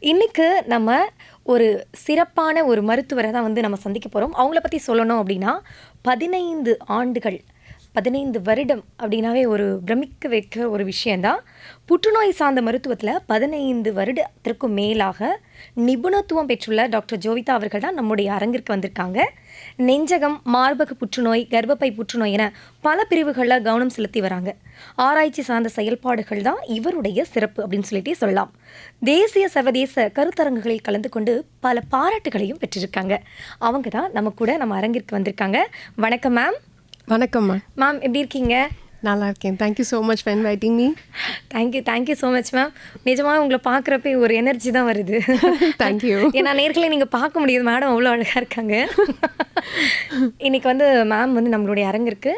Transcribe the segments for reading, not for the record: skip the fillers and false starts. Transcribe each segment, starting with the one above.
இன்னைக்கு நம்ம ஒரு சிறப்பான ஒரு மருத்துவரை தான் வந்து நம்ம சந்திக்க போகிறோம். அவங்கள பற்றி சொல்லணும் அப்படின்னா 15 ஆண்டுகள் 15 வருடம் அப்படின்னாவே ஒரு பிரமிக்க வைக்கிற ஒரு விஷயந்தான். புற்றுநோய் சார்ந்த மருத்துவத்தில் 15 வருடத்திற்கும் மேலாக நிபுணத்துவம் பெற்றுள்ள டாக்டர் ஜோவிதா அவர்கள் தான் நம்முடைய அரங்கிற்கு வந்திருக்காங்க. நெஞ்சகம், மார்பக புற்றுநோய், கர்ப்பப்பை புற்றுநோய் என பல பிரிவுகளில் கவனம் செலுத்தி வராங்க. ஆராய்ச்சி சார்ந்த செயல்பாடுகள் தான் இவருடைய சிறப்பு அப்படின்னு சொல்லிட்டே சொல்லலாம். தேசிய சர்வதேச கருத்தரங்குகளில் கலந்து கொண்டு பல பாராட்டுகளையும் பெற்றிருக்காங்க. அவங்க தான் நம்ம அரங்கிற்கு வந்திருக்காங்க. வணக்கம் மேம். வணக்கம் மேம், எப்படி இருக்கீங்க? நல்லா இருக்கேன். Thank you so much for inviting me. Thank you so much ma'am. நிஜமாக உங்களை பார்க்குறப்ப ஒரு எனர்ஜி தான் வருது. தேங்க்யூ. ஏன்னா நேர்களை நீங்கள் பார்க்க முடியுது, மேடம் அவ்வளோ அழகாக இருக்காங்க. இன்றைக்கி வந்து மேம் வந்து நம்மளுடைய அரங்கிற்கு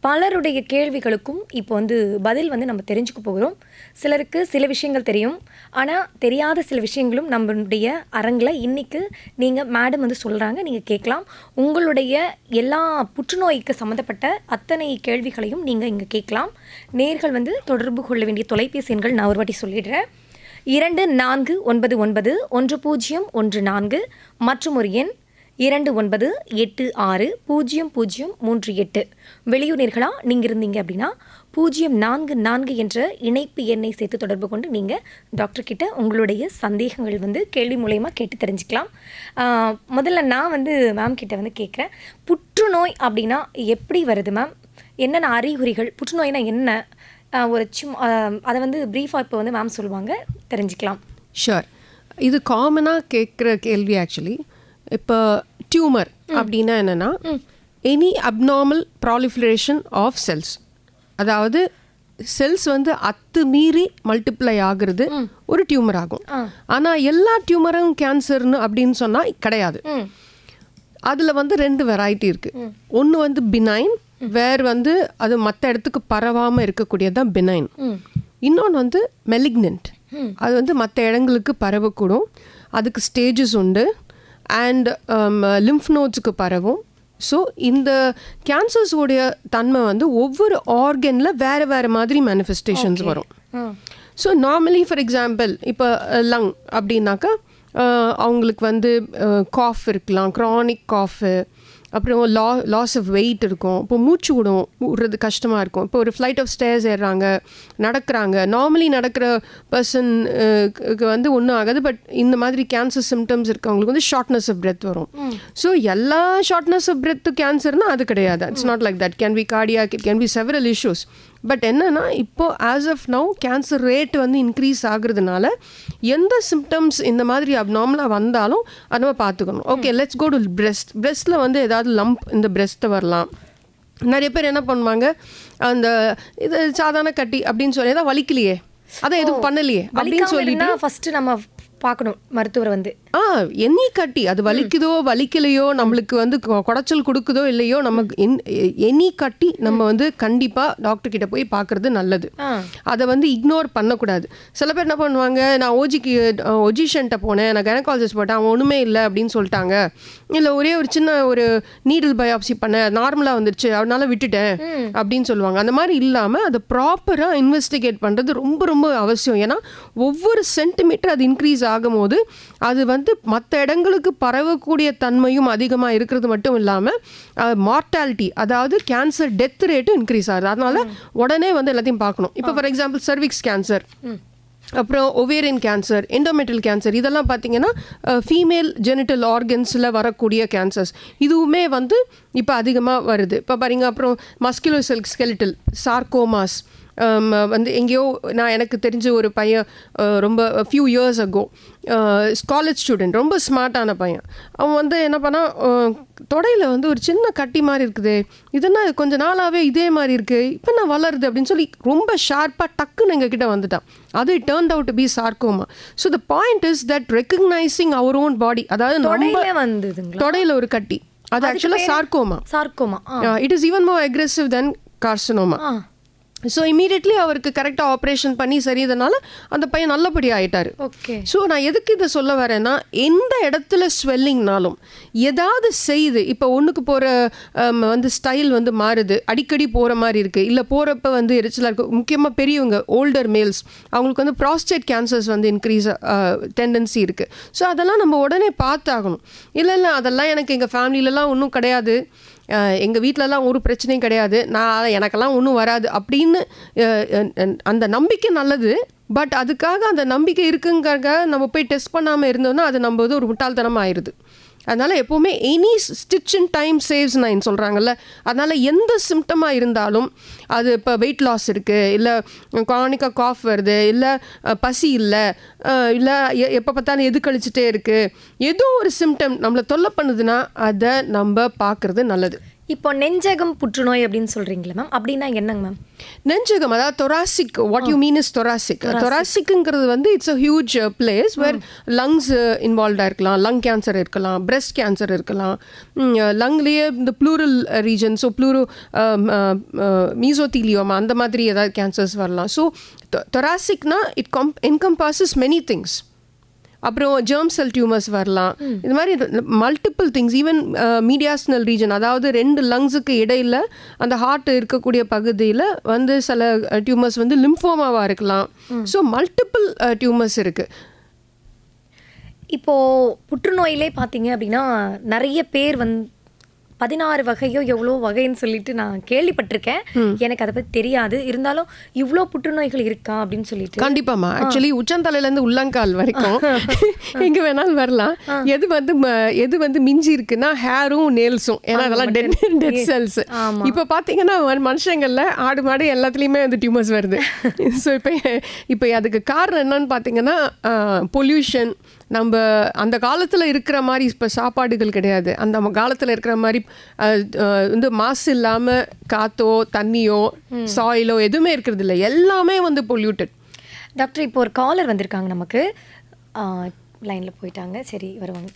பலருடைய கேள்விகளுக்கும் இப்போ வந்து பதில் வந்து நம்ம தெரிஞ்சுக்க போகிறோம். சிலருக்கு சில விஷயங்கள் தெரியும், ஆனால் தெரியாத சில விஷயங்களும் நம்மளுடைய அரங்கில் இன்றைக்கி நீங்கள் மேடம் வந்து சொல்கிறாங்க, நீங்கள் கேட்கலாம். உங்களுடைய எல்லா புற்றுநோய்க்கு சம்மந்தப்பட்ட அத்தனை கேள்விகளையும் நீங்கள் இங்கே கேட்கலாம். நேர்கள் வந்து தொடர்பு கொள்ள வேண்டிய தொலைபேசி எண்கள் நான் ஒரு வாட்டி சொல்லிடுறேன். 24961014 மற்றும் ஒரு எண் 29860038. வெளியூர் நேர்களா நீங்கள் இருந்தீங்க அப்படின்னா 044 என்ற இணைப்பு எண்ணை சேர்த்து தொடர்பு கொண்டு நீங்கள் டாக்டர்கிட்ட உங்களுடைய சந்தேகங்கள் வந்து கேள்வி மூலயமா கேட்டு தெரிஞ்சுக்கலாம். முதல்ல நான் வந்து மேம் கிட்ட வந்து கேட்குறேன், புற்றுநோய் அப்படின்னா எப்படி வருது மேம்? என்னென்ன அறிகுறிகள், புற்றுநோய்னா என்ன, ஒரு அதை வந்து ப்ரீஃபாக இப்போ வந்து மேம் சொல்லுவாங்க, தெரிஞ்சுக்கலாம். ஷுர். இது காமனாக கேட்குற கேள்வி. ஆக்சுவலி இப்போ டியூமர் அப்படின்னா என்னென்னா, any abnormal proliferation of cells, அதாவது செல்ஸ் வந்து மீறி மல்டிப்ளை ஆகுறது ஒரு டியூமர் ஆகும். ஆனால் எல்லா டியூமரும் கேன்சர்னு அப்படின்னு சொன்னால் கிடையாது. அதில் வந்து 2 வெரைட்டி இருக்குது. ஒன்று வந்து பினைன், வேறு வந்து அது மற்ற இடத்துக்கு பரவாமல் இருக்கக்கூடியது தான் பினைன். இன்னொன்று வந்து மெலிக்னன்ட், அது வந்து மற்ற இடங்களுக்கு பரவக்கூடும். அதுக்கு ஸ்டேஜஸ் உண்டு. அண்ட் லிம்ஃப் நோட்ஸுக்கு பரவும். ஸோ இந்த கேன்சர்ஸோடைய தன்மை வந்து ஒவ்வொரு ஆர்கனில் வேறு வேறு மாதிரி மேனிஃபெஸ்டேஷன்ஸ் வரும். ஸோ நார்மலி ஃபார் எக்ஸாம்பிள் இப்போ லங் அப்படின்னாக்கா அவங்களுக்கு வந்து காஃப் இருக்கலாம், க்ரானிக் காஃபு, அப்புறம் லாஸ் ஆஃப் வெயிட் இருக்கும். இப்போ மூச்சு விடுறது கஷ்டமாக இருக்கும். இப்போ ஒரு ஃப்ளைட் ஆஃப் ஸ்டேர்ஸ் ஏறுறாங்க, நடக்கிறாங்க, நார்மலி நடக்கிற பர்சனுக்கு வந்து ஒன்றும் ஆகாது. பட் இந்த மாதிரி கேன்சர் சிம்டம்ஸ் இருக்கவங்களுக்கு வந்து ஷார்ட்னஸ் ஆஃப் பிரெத் வரும். ஸோ எல்லா ஷார்ட்னஸ் ஆஃப் பிரெத்து கேன்சர்னால் அது கிடையாது. It's not like that. Can be cardiac, it can be several issues. But என்னன்னா, இப்போது as of now cancer rate வந்து இன்க்ரீஸ் ஆகுறதுனால எந்த சிம்டம்ஸ் இந்த மாதிரி அப்நார்மலாக வந்தாலும் அதை நம்ம பார்த்துக்கணும். Okay, let's go to breast. பிரெஸ்ட்டில் வந்து ஏதாவது லம்ப் இந்த பிரெஸ்ட்டை வரலாம். நிறைய பேர் என்ன பண்ணுவாங்க, அந்த இது சாதாரண கட்டி அப்படின்னு சொல்லி தான் வலிக்கலையே, அதான் எதுவும் பண்ணலையே அப்படின்னு சொல்லிட்டு ஃபஸ்ட்டு நம்ம பார்க்கணும் மருத்துவர் வந்து. எனி கட்டி அது வலிக்குதோ வலிக்கலையோ, நம்மளுக்கு வந்து குடைச்சல் கொடுக்குதோ இல்லையோ, நமக்கு எனி கட்டி நம்ம வந்து கண்டிப்பாக டாக்டர் கிட்ட போய் பார்க்குறது நல்லது. அதை வந்து இக்னோர் பண்ணக்கூடாது. சில பேர் என்ன பண்ணுவாங்க, நான் ஒஜிஷன்ட்ட போனேன், நான் கைனகாலஜிஸ்ட் போட்டேன், அவன் ஒன்றுமே இல்லை அப்படின்னு சொல்லிட்டாங்க, இல்லை ஒரே ஒரு சின்ன ஒரு நீடில் பயாப்சி பண்ணேன், நார்மலாக வந்துருச்சு அதனால விட்டுட்டேன் அப்படின்னு சொல்லுவாங்க. அந்த மாதிரி இல்லாமல் அதை ப்ராப்பராக இன்வெஸ்டிகேட் பண்ணுறது ரொம்ப ரொம்ப அவசியம். ஏன்னா ஒவ்வொரு சென்டிமீட்டர் அது இன்க்ரீஸ் ஆகும்போது அது வந்து மற்ற இடங்களுக்கு பரவக்கூடிய தன்மையும் அதிகமாக இருக்கிறது மட்டும் இல்லாமல் மார்டாலிட்டி, அதாவது கேன்சர் டெத் ரேட்டும் இன்க்ரீஸ் ஆகுது. அதனால உடனே வந்து எல்லாத்தையும் பார்க்கணும். இப்போ ஃபார் எக்ஸாம்பிள் சர்விக்ஸ் கேன்சர், அப்புறம் ஒவேரியன் கேன்சர், எண்டோமெட்ரியல் கேன்சர், இதெல்லாம் பார்த்தீங்கன்னா ஃபீமேல் ஜெனிட்டல் ஆர்கன்ஸில் வரக்கூடிய கேன்சர்ஸ். இதுவுமே வந்து இப்போ அதிகமாக வருது. இப்போ பாருங்க, அப்புறம் மஸ்குலோ ஸ்கெலிட்டல் சார்கோமாஸ் வந்து எங்கேயோ நான் எனக்கு தெரிஞ்ச ஒரு பையன் ரொம்ப few years ago college student, ரொம்ப ஸ்மார்ட்டான பையன். அவன் வந்து என்ன பண்ணால், தொடையில் வந்து ஒரு சின்ன கட்டி மாதிரி இருக்குது, இதெல்லாம் கொஞ்சம் நாளாகவே இதே மாதிரி இருக்குது, இப்போ நான் வளருது அப்படின்னு சொல்லி ரொம்ப ஷார்ப்பாக டக்குன்னு எங்ககிட்ட வந்துட்டான். அது turned out to be sarcoma. So the point is that recognising our own body, அதாவது தொடையில் ஒரு கட்டி, அது ஆக்சுவலாக sarcoma. Sarcoma it is even more aggressive then carcinoma. So immediately அவருக்கு கரெக்டாக ஆப்ரேஷன் பண்ணி சரி இதனால அந்த பையன் நல்லபடியாக ஆயிட்டாரு. ஓகே. ஸோ நான் எதுக்கு இதை சொல்ல வரேன்னா, எந்த இடத்துல ஸ்வெல்லிங்னாலும் ஏதாவது செய்து, இப்போ ஒன்றுக்கு போகிற வந்து ஸ்டைல் வந்து மாறுது, அடிக்கடி போகிற மாதிரி இருக்குது, இல்லை போகிறப்ப வந்து எரிச்சலாக இருக்குது. முக்கியமாக பெரியவங்க, ஓல்டர் மேல்ஸ், அவங்களுக்கு வந்து ப்ராஸ்டேட் கேன்சர்ஸ் வந்து இன்க்ரீஸ் டெண்டன்சி இருக்குது. ஸோ அதெல்லாம் நம்ம உடனே பார்த்தாகணும். இல்லை அதெல்லாம் எனக்கு எங்கள் ஃபேமிலியிலலாம் ஒன்றும் கிடையாது, எங்கள் வீட்டிலலாம் ஒரு பிரச்சனையும் கிடையாது, நான் எனக்கெல்லாம் ஒன்றும் வராது அப்படின்னு அந்த நம்பிக்கை நல்லது. பட் அதுக்காக அந்த நம்பிக்கை இருக்குங்கிறக்காக நம்ம போய் டெஸ்ட் பண்ணாமல் இருந்தோம்னா அது நம்ம வந்து ஒரு முட்டாள்தனமாக ஆயிடுது. அதனால் எப்போவுமே any stitch in time saves nine சொல்கிறாங்கல்ல. அதனால் எந்த சிம்டமாக இருந்தாலும், அது இப்போ வெயிட் லாஸ் இருக்குது, இல்லை க்ரானிக்காக காஃப் வருது, இல்லை பசி இல்லை, இல்லை எப்போ பார்த்தாலும் எது கழிச்சிட்டே இருக்குது, ஏதோ ஒரு சிம்டம் நம்மளை தொல்லை பண்ணுதுன்னா அதை நம்ம பார்க்குறது நல்லது. இப்போ நெஞ்சகம் புற்றுநோய் அப்படின்னு சொல்கிறீங்களா மேம், அப்படின்னா என்னங்க மேம்? நெஞ்சகம் அதாவது thoracic. What you mean is thoracic. தொராசிக்ங்கிறது வந்து it's a huge place where lungs இன்வால்வ்டாக இருக்கலாம், லங் கேன்சர் இருக்கலாம், பிரெஸ்ட் கேன்சர் இருக்கலாம், லங்லேயே இந்த pleural region, so pleuro mesothelioma அந்த மாதிரி ஏதாவது கேன்சர்ஸ் வரலாம். ஸோ தொராசிக்னா இட் என்கம்பாசஸ் மெனி திங்ஸ். அப்புறம் ஜெர்ம் செல் டியூமர்ஸ் வரலாம். இது மாதிரி multiple things. Even mediastinal region, அதாவது 2 லங்ஸுக்கு இடையில் அந்த ஹார்ட் இருக்கக்கூடிய பகுதியில் வந்து சில டியூமர்ஸ் வந்து லிம்ஃபோமாவாக இருக்கலாம். ஸோ மல்டிபிள் டியூமர்ஸ் இருக்குது. இப்போது புற்றுநோயிலே பார்த்தீங்க அப்படின்னா நிறைய பேர் 16 வகையோ எவ்வளோ வகைன்னு சொல்லிட்டு நான் கேள்விப்பட்டிருக்கேன். எனக்கு அதை பற்றி தெரியாது. இருந்தாலும் இவ்வளோ புற்றுநோய்கள் இருக்கா அப்படின்னு சொல்லிட்டு. கண்டிப்பாமா. ஆக்சுவலி உச்சந்தலையிலேருந்து உள்ளங்கால் வரைக்கும் எங்கே வேணாலும் வரலாம். எது வந்து மிஞ்சி இருக்குன்னா ஹேரும் நேல்ஸும். ஏன்னா அதெல்லாம் டெட் செல்ஸ். இப்போ பார்த்தீங்கன்னா மனுஷங்களில் ஆடு மாடு எல்லாத்துலேயுமே வந்து டியூமர்ஸ் வருது. ஸோ இப்போ அதுக்கு காரணம் என்னன்னு பார்த்தீங்கன்னா பொல்யூஷன். நம்ம அந்த காலத்தில் இருக்கிற மாதிரி இப்போ சாப்பாடுகள் கிடையாது. அந்த காலத்தில் இருக்கிற மாதிரி வந்து மாசு இல்லாமல் காற்றோ தண்ணியோ சாயிலோ எதுவுமே இருக்கிறது இல்லை. எல்லாமே வந்து பொல்யூட்டட். டாக்டர், இப்போ ஒரு காலர் வந்திருக்காங்க நமக்கு, லைனில் போயிட்டாங்க, சரி வருவாங்க.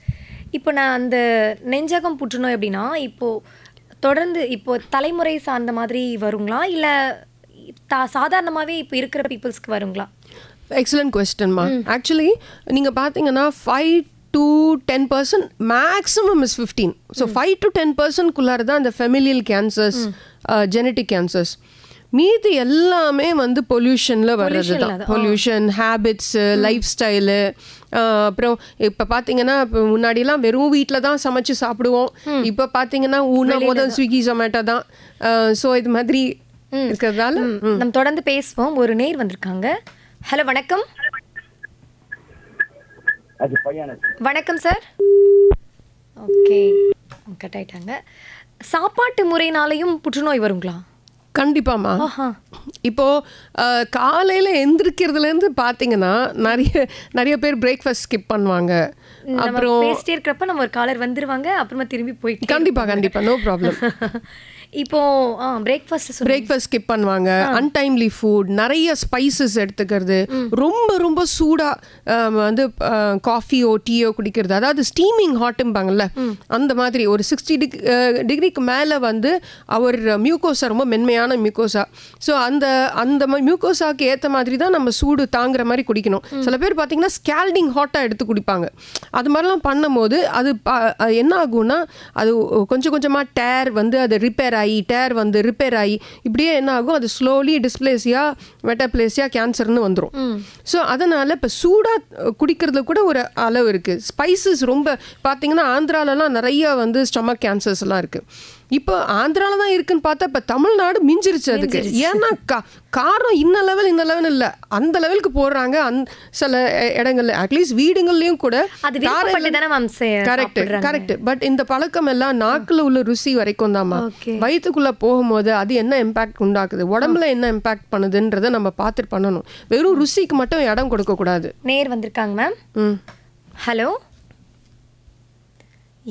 இப்போ நான் அந்த நெஞ்சகம் புற்றுநோய் அப்படின்னா இப்போது தொடர்ந்து இப்போ தலைமுறை சார்ந்த மாதிரி வருங்களா, இல்லை சாதாரணமாகவே இப்போ இருக்கிற பீப்புள்ஸ்க்கு வருங்களா? எக்ஸலண்ட் கொஸ்டின்மா. ஆக்சுவலி நீங்கள் பார்த்தீங்கன்னா 5 to 10% maximum is 15. So 5 to 10% தான் அந்த ஃபெமிலியல் கேன்சர்ஸ், ஜெனட்டிக் கேன்சர்ஸ். மீதி எல்லாமே வந்து பொல்யூஷனில் வர்றது தான். Pollution, habits, life style. அப்புறம் இப்போ பார்த்தீங்கன்னா இப்போ முன்னாடியெல்லாம் வெறும் வீட்டில் தான் சமைச்சு சாப்பிடுவோம். இப்போ பார்த்தீங்கன்னா முதல் ஸ்விக்கி ஜொமேட்டோ தான். ஸோ இது மாதிரி இருக்கிறதால நம்ம தொடர்ந்து பேசுவோம். ஒரு நேர் வந்திருக்காங்க. ஹலோ, வணக்கம். வணக்கம் சார். ஓகே, கட் ஆயிட்டாங்க. சாப்பாட்டு முறையினாலையும் புற்றுநோய் வருங்களா? கண்டிப்பாமா. இப்போது காலையில் எந்திரிக்கிறதுலேருந்து பார்த்தீங்கன்னா நிறைய பேர் பிரேக்ஃபாஸ்ட் ஸ்கிப் பண்ணுவாங்க. அப்புறம் பேசிட்டே இருக்கிறப்ப நம்ம ஒரு காலர் வந்துருவாங்க, அப்புறமா திரும்பி போயிட்டு. கண்டிப்பாக நோ ப்ராப்ளம். இப்போ பிரேக்ஃபாஸ்ட் ஸ்கிப் பண்ணுவாங்க, அன்டைம்லி ஃபுட், நிறைய ஸ்பைசஸ் எடுத்துக்கிறது, ரொம்ப சூடாக வந்து காஃபியோ டீயோ குடிக்கிறது, அதாவது ஸ்டீமிங் ஹாட்டும்பாங்கல்ல அந்த மாதிரி. ஒரு 60 டிகிரிக்கு மேலே வந்து அவர் மியூக்கோசா ரொம்ப மென்மையான மியூக்கோசா. ஸோ அந்த மியூக்கோசாக்கு ஏற்ற மாதிரி தான் நம்ம சூடு தாங்குற மாதிரி குடிக்கணும். சில பேர் பார்த்தீங்கன்னா ஸ்கேல்டிங் ஹாட்டாக எடுத்து குடிப்பாங்க. அது மாதிரிலாம் பண்ணும்போது அது என்ன ஆகும்னா அது கொஞ்சம் கொஞ்சமாக டேர் வந்து அது ரிப்பேர் ஆகி இப்படியே என்ன ஆகும், அது ஸ்லோலி டிஸ்பிளேசியா, மெட்டாப்ளேசியா, கேன்சர்னு வந்துடும். ஸோ அதனால் இப்போ சூடாக குடிக்கிறதுல கூட ஒரு அளவு இருக்குது. ஸ்பைசஸ் ரொம்ப பார்த்தீங்கன்னா ஆந்திராலலாம் நிறைய வந்து ஸ்டொமக் கேன்சர்ஸ்லாம் இருக்குது. இப்போ ஆந்திராவில் தான் இருக்குன்னு பார்த்தா இப்போ தமிழ்நாடு மிஞ்சிருச்சு அதுக்கு. ஏன்னா காரணம் இந்த லெவல் இல்லை, அந்த லெவலுக்கு போடுறாங்க சில இடங்கள்ல. அட்லீஸ்ட் வீடுகள்லையும் கூட கரெக்ட். பட் இந்த பழக்கம் எல்லாம் நாக்கில் உள்ள ருசி வரைக்கும் தான்மா. வயிற்றுக்குள்ளே போகும்போது அது என்ன இம்பேக்ட் உண்டாக்குது, உடம்புல என்ன இம்பேக்ட் பண்ணுதுன்றதை நம்ம பார்த்துட்டு பண்ணணும். வெறும் ருசிக்கு மட்டும் இடம் கொடுக்கக்கூடாது. நேர் வந்திருக்காங்க மேம். ஹலோ,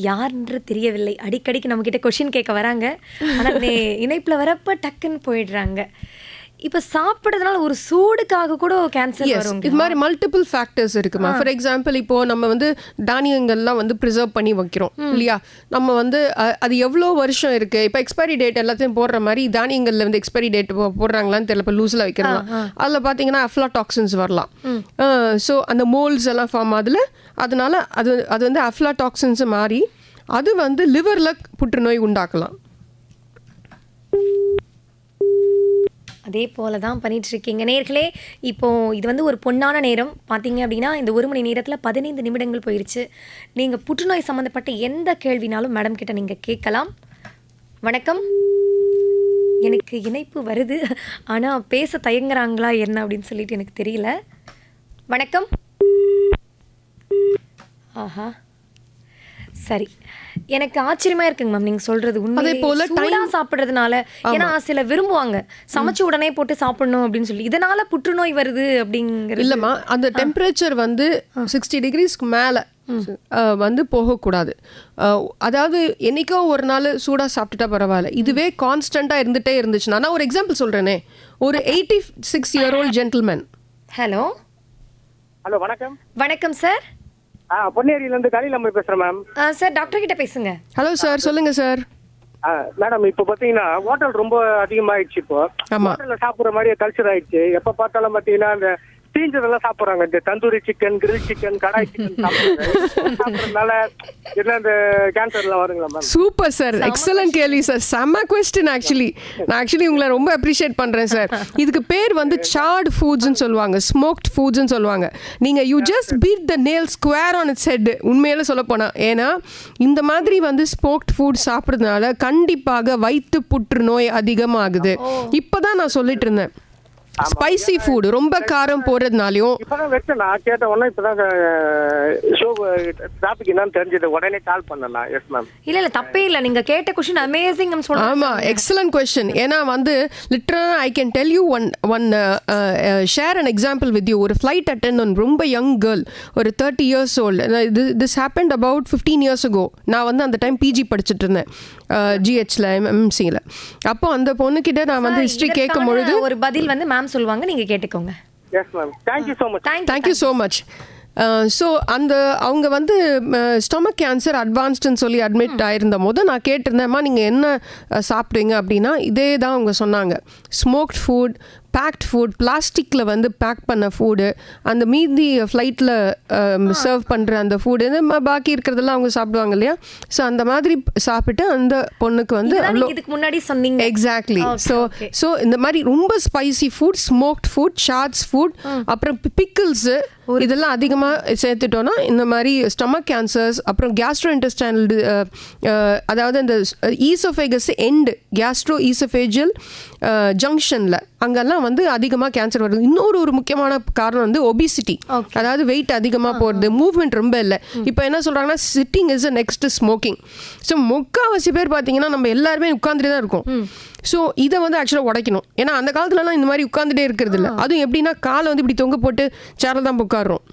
யாருன்ற தெரியவில்லை. அடிக்கடிக்கு நம்மக்கிட்ட கொஷின் கேட்க வராங்க, ஆனால் இணைப்பில் வரப்போ டக்குன்னு போயிடுறாங்க. இப்ப சாப்பிடுறதுனால ஒரு சூடுக்காக கூட கேன்சர் எஸ் வரும். இது மாதிரி மல்டிபிள் ஃபேக்டர்ஸ் இருக்குமா. ஃபார் எக்ஸாம்பிள் இப்போ நம்ம வந்து தானியங்கள்லாம் வந்து ப்ரிசர்வ் பண்ணி வைக்கிறோம் இல்லையா. நம்ம வந்து அது எவ்வளோ வருஷம் இருக்கு, இப்போ எக்ஸ்பைரி டேட் எல்லாத்தையும் போடுற மாதிரி தானியங்கள்ல வந்து எக்ஸ்பைரி டேட் போடுறாங்களான்னு தெரியல. இப்போ லூஸில் வைக்கிறோம், அதில் பார்த்தீங்கன்னா அஃப்லாடாக்சின்ஸ் வரலாம். ஸோ அந்த மோல்ஸ் எல்லாம் ஃபார்ம் ஆகுதுல, அதனால அது வந்து அஃப்லாடாக்சின்ஸ் மாறி அது வந்து லிவரில் புற்றுநோய் உண்டாக்கலாம். அதே போல தான் பண்ணிட்டு இருக்கீங்க நேர்களே. இப்போ இது வந்து ஒரு பொன்னான நேரம் பார்த்தீங்க அப்படின்னா, இந்த 1 மணி நேரத்தில் 15 நிமிடங்கள் போயிருச்சு. நீங்கள் புற்றுநோய் சம்மந்தப்பட்ட எந்த கேள்வினாலும் மேடம் கிட்ட நீங்கள் கேட்கலாம். வணக்கம். எனக்கு இணைப்பு வருது, ஆனால் பேச தயங்குறாங்களா என்ன அப்படின்னு சொல்லிட்டு எனக்கு தெரியல. வணக்கம். ஆஹா, சரி. எனக்கு ஆச்சரியமா இருக்குங்க மேம் நீங்க சொல்றது. அதே போல சூடா சாப்பிடுறதுனால, ஏன்னா சில விரும்புவாங்க சமைச்சு உடனே போட்டு சாப்பிடணும் அப்படின்னு சொல்லி, இதனால புற்றுநோய் வருது அப்படிங்கிறது இல்லம்மா. அந்த டெம்பரேச்சர் வந்து 60 டிகிரிஸ்க்கு மேலே வந்து போகக்கூடாது. அதாவது என்னைக்கோ ஒரு நாள் சூடாக சாப்பிட்டுட்டா பரவாயில்ல. இதுவே கான்ஸ்டண்ட்டாக இருந்துகிட்டே இருந்துச்சுன்னா, நான் ஒரு எக்ஸாம்பிள் சொல்கிறேனே. ஒரு 86-year-old ஜென்டில்மேன். ஹலோ. ஹலோ, வணக்கம். வணக்கம் சார். பொன்னேரியிலேருந்து கலில் அம்மா பேசுகிறேன் மேம். சார் டாக்டர் கிட்ட பேசுங்க. ஹலோ சார், சொல்லுங்க சார். மேடம், இப்போ பார்த்தீங்கன்னா ஹோட்டல் ரொம்ப அதிகமாகிடுச்சு. இப்போ ஹோட்டலில் சாப்பிட்ற மாதிரி கல்ச்சர் ஆயிடுச்சு. எப்போ பார்த்தாலும் பார்த்தீங்கன்னா அந்த தீஞ்சதெல்லாம் சாப்பிட்றாங்க. இந்த தந்தூரி சிக்கன், கிரில் சிக்கன், கடாய் சிக்கன் சாப்பிட்றதுனால என்ன இந்த கேன்சர்லாம் வருங்களா மேம்? சூப்பர் சார், எக்ஸலன்ட் கேள்வி சார். செம்ம கொஸ்டின். நான் உங்களை ரொம்ப அப்ரிஷியேட் பண்ணுறேன் சார். இதுக்கு பேர் வந்து சார்ட் ஃபுட்ஸ்ன்னு சொல்லுவாங்க, ஸ்மோக்ட் ஃபுட்ஸ்ன்னு சொல்லுவாங்க. நீங்கள் you just beat the nail square on its head. உண்மையில சொல்ல போனால், ஏன்னா இந்த மாதிரி வந்து ஸ்மோக்ட் ஃபுட் சாப்பிட்றதுனால கண்டிப்பாக வயிற்று புற்றுநோய் அதிகமாகுது. இப்போ தான் நான் சொல்லிட்டு இருந்தேன், ஸ்பைசி ஃபுட் ரொம்ப காரம் போடுறதுனாலையும். இப்பதான் வச்சு நான் கேட்ட உடனே இப்பதான் ஷோ டாபிக் என்னன்னு தெரிஞ்சது, உடனே கால் பண்ணலாம். Yes ma'am. இல்ல தப்பே இல்ல, நீங்க கேட்ட क्वेश्चन அமேசிங் னு சொல்றேன். ஆமா, எக்ஸலன்ட் क्वेश्चन. ஏன்னா வந்து literally I can tell you one share an example with you. ஒரு ஃப்ளைட் அட்டெண்டன்ட், ரொம்ப யங் கேர்ள், ஒரு 30 years old. This happened about 15 years ago. நான் வந்து அந்த டைம் பிஜி படிச்சுட்டு இருந்தேன் ஜிஹெச்ல, எம்எம்சியில். அப்போ அந்த பொண்ணுக்கிட்ட நான் வந்து ஹிஸ்ட்ரி கேட்கும் பொழுது ஒரு பதில் வந்து மேம் சொல்லுவாங்க, நீங்க கேட்டுக்கோங்க. Yes ma'am. Thank you so much. Thank you so much. So அவங்க வந்து ஸ்டொமக் கேன்சர் அட்வான்ஸ்டுன்னு சொல்லி அட்மிட் ஆயிருந்த போது நான் கேட்டிருந்தேன்மா, நீங்கள் என்ன சாப்பிடுவீங்க அப்படின்னா, இதே தான் அவங்க சொன்னாங்க. ஸ்மோக்ட் ஃபுட், பேக்ட் ஃபுட், பிளாஸ்டிக்கில் வந்து பேக் பண்ண ஃபுட்டு, அந்த மீதி ஃப்ளைட்டில் சர்வ் பண்ணுற அந்த ஃபுட்டு, பாக்கி இருக்கிறதெல்லாம் அவங்க சாப்பிடுவாங்க இல்லையா. ஸோ அந்த மாதிரி சாப்பிட்டு அந்த பொண்ணுக்கு வந்து அவ்வளோ இதுக்கு முன்னாடி சொன்னீங்க. எக்ஸாக்ட்லி. ஸோ இந்த மாதிரி ரொம்ப spicy food, smoked food, chaats food, அப்புறம் பிக்கிள்ஸு, இதெல்லாம் அதிகமாக சேர்த்துட்டோன்னா இந்த மாதிரி ஸ்டொமக் கேன்சர்ஸ், அப்புறம் கேஸ்ட்ரோ இன்டெஸ்டைனல், அதாவது அந்த ஈசோஃபேகஸ் எண்டு, கேஸ்ட்ரோ ஈசோஃபேஜியல் ஜங்ஷனில் அங்கெல்லாம் வந்து அதிகமாக கேன்சர் வருது. இன்னொரு முக்கியமான காரணம் வந்து ஒபிசிட்டி, அதாவது வெயிட் அதிகமாக போகிறது, மூவ்மெண்ட் ரொம்ப இல்லை. இப்போ என்ன சொல்கிறாங்கன்னா, sitting is a next smoking. So முக்கால்வாசி பேர் பார்த்தீங்கன்னா நம்ம எல்லாருமே உட்காந்துட்டு தான் இருக்கோம். ஸோ இதை வந்து ஆக்சுவலாக உடைக்கணும். ஏன்னா அந்த காலத்துலலாம் இந்த மாதிரி உட்காந்துட்டே இருக்கிறது இல்லை. அதுவும் எப்படின்னா காலை வந்து இப்படி தொங்க போட்டு சேரில் தான் உட்காரோம்.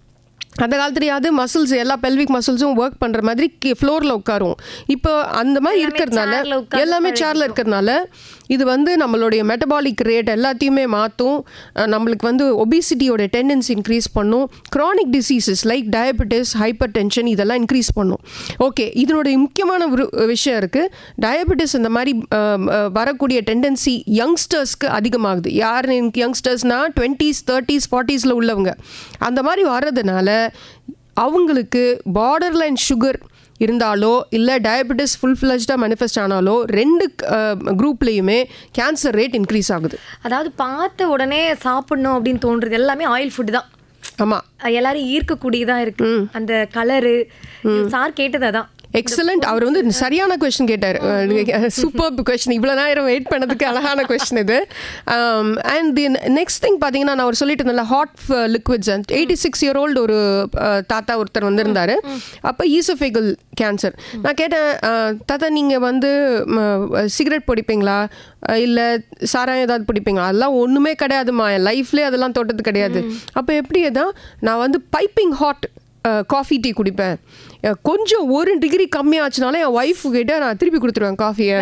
அந்த காலத்துலையாவது மசில்ஸ், எல்லா பெல்விக் மசில்ஸும் ஒர்க் பண்ணுற மாதிரி ஃப்ளோரில் உட்காருவோம். இப்போ அந்த மாதிரி இருக்கிறதுனால, எல்லாமே சேரில் இருக்கிறதுனால இது வந்து நம்மளுடைய மெட்டபாலிக் ரேட் எல்லாத்தையுமே மாற்றும். நம்மளுக்கு வந்து ஒபிசிட்டியோட டெண்டன்சி இன்க்ரீஸ் பண்ணும். Chronic diseases like diabetes, hyper tension இதெல்லாம் இன்க்ரீஸ் பண்ணும். ஓகே, இதனுடைய முக்கியமான விஷயம் இருக்குது. டயபெட்டிஸ் இந்த மாதிரி வரக்கூடிய டெண்டன்சி யங்ஸ்டர்ஸ்க்கு அதிகமாகுது. யார் யங்ஸ்டர்ஸ்னால் 20s, 30s, 40sல உள்ளவங்க. அந்த மாதிரி வர்றதுனால அவங்களுக்கு பார்டர் லைன் சுகர் இருந்தாலோ இல்லை டயபெட்டிஸ் ஃபுல் ஃப்ளெஜ்டாக மேனிஃபெஸ்ட் ஆனாலோ, ரெண்டு குரூப்லேயுமே கேன்சர் ரேட் இன்க்ரீஸ் ஆகுது. அதாவது பார்த்த உடனே சாப்பிடணும் அப்படின்னு தோன்றது எல்லாமே ஆயில் ஃபுட் தான். ஆமாம், எல்லாரும் ஈர்க்கக்கூடியதாக இருக்கு அந்த கலரு. சார் கேட்டது அதான். எக்ஸலண்ட். அவர் வந்து சரியான கொஸ்டின் கேட்டார். Super question. இவ்வளோ நேரம் வெயிட் பண்ணதுக்கு அழகான கொஸ்டின் இது. அண்ட் தி நெக்ஸ்ட் திங் பார்த்தீங்கன்னா, நான் ஒரு சொல்லிட்டு இருந்தேன் ஹாட் லிக்விட்ஸ். 86-year-old ஒரு தாத்தா ஒருத்தர் வந்திருந்தார். அப்போ ஈசோஃபேகல் கேன்சர். நான் கேட்டேன், தாத்தா நீங்கள் வந்து சிகரெட் பிடிப்பீங்களா, இல்லை சாராயம் ஏதாவது பிடிப்பீங்களா? அதெல்லாம் ஒன்றுமே கிடையாதுமா, என் லைஃப்லேயே அதெல்லாம் தொட்டது கிடையாது. அப்போ எப்படி தான் நான் வந்து பைப்பிங் ஹாட் காஃபி டீ குடிப்பேன், கொஞ்சம் 1 டிகிரி கம்மியாச்சுனாலே என் ஒய்ஃப் கிட்ட நான் திருப்பி கொடுத்துருவேன் காஃபியை.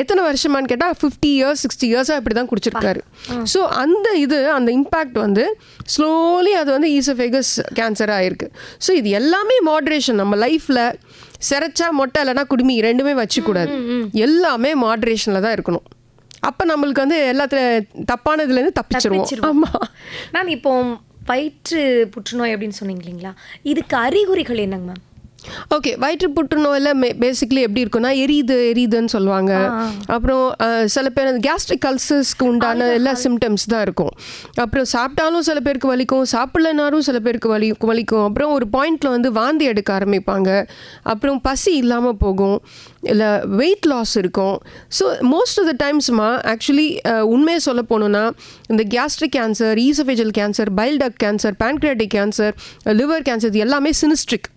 எத்தனை வருஷமானு கேட்டால் 50 years 60 years இப்படி தான் குடிச்சிருக்காரு. ஸோ அந்த இம்பேக்ட் வந்து ஸ்லோலி அது வந்து ஈசோஃபேகஸ் கேன்சர் ஆயிருக்கு. ஸோ இது எல்லாமே மாட்ரேஷன். நம்ம லைஃப்பில் சிரைச்சா மொட்டை இல்லைனா குடுமி ரெண்டுமே வச்சுக்கூடாது, எல்லாமே மாட்ரேஷனில் தான் இருக்கணும். அப்போ நம்மளுக்கு வந்து எல்லாத்துல தப்பானதுலேருந்து தப்பிச்சிருவோம். ஆமாம் மேம். இப்போ வயிற்று புற்றுநோய் அப்படின்னு சொன்னீங்க இல்லைங்களா, இதுக்கு அறிகுறிகள் என்னங்க மேம்? ஓகே, வயிற்று புற்றுநோயில் பேசிக்கலி எப்படி இருக்குன்னா எரியுதுன்னு சொல்லுவாங்க. அப்புறம் சில பேர் அந்த கேஸ்ட்ரிக் அல்சர்ஸ்க்கு உண்டான எல்லா சிம்டம்ஸ் தான் இருக்கும். அப்புறம் சாப்பிட்டாலும் சில பேருக்கு வலிக்கும், சாப்பிடலனாலும் சில பேருக்கு வலிக்கும். அப்புறம் ஒரு பாயிண்டில் வந்து வாந்தி எடுக்க ஆரம்பிப்பாங்க. அப்புறம் பசி இல்லாமல் போகும், இல்லை வெயிட் லாஸ் இருக்கும். ஸோ மோஸ்ட் ஆஃப் த டைம்ஸ்மா ஆக்சுவலி உண்மையை சொல்ல போகணுன்னா இந்த gastric cancer, oesophageal cancer, bile duct cancer, pancreatic cancer, liver cancer, இது எல்லாமே சினிஸ்ட்ரிக்.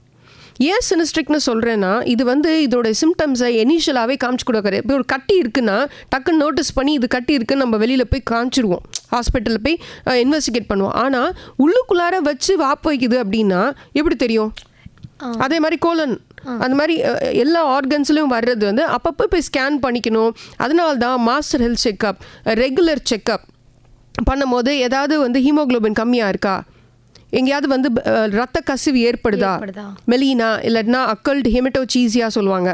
ஏன் சினிஸ்ட்ரிக்னு சொல்கிறேன்னா இது வந்து இதோட சிம்டம்ஸை இனிஷியலாகவே காமிச்சு கொடுக்காது. இப்போ ஒரு கட்டி இருக்குன்னா டக்குன்னு நோட்டீஸ் பண்ணி இது கட்டி இருக்குன்னு நம்ம வெளியில் போய் காமிச்சிருவோம், ஹாஸ்பிட்டலில் போய் இன்வெஸ்டிகேட் பண்ணுவோம். ஆனால் உள்ளுக்குள்ளார வச்சு வாப்பு வைக்குது அப்படின்னா எப்படி தெரியும்? அதே மாதிரி கோலன் அந்த மாதிரி எல்லா ஆர்கன்ஸ்லையும் வர்றது வந்து அப்பப்போ போய் ஸ்கேன் பண்ணிக்கணும். அதனால தான் master health checkup, regular checkup பண்ணும்போது ஏதாவது வந்து ஹீமோக்ளோபின் கம்மியாக இருக்கா, எங்கேயாவது வந்து ரத்த கசிவு ஏற்படுதா, மெலினா இல்லைன்னா அக்கல்ட் ஹெமட்டோசீசியா சொல்லுவாங்க,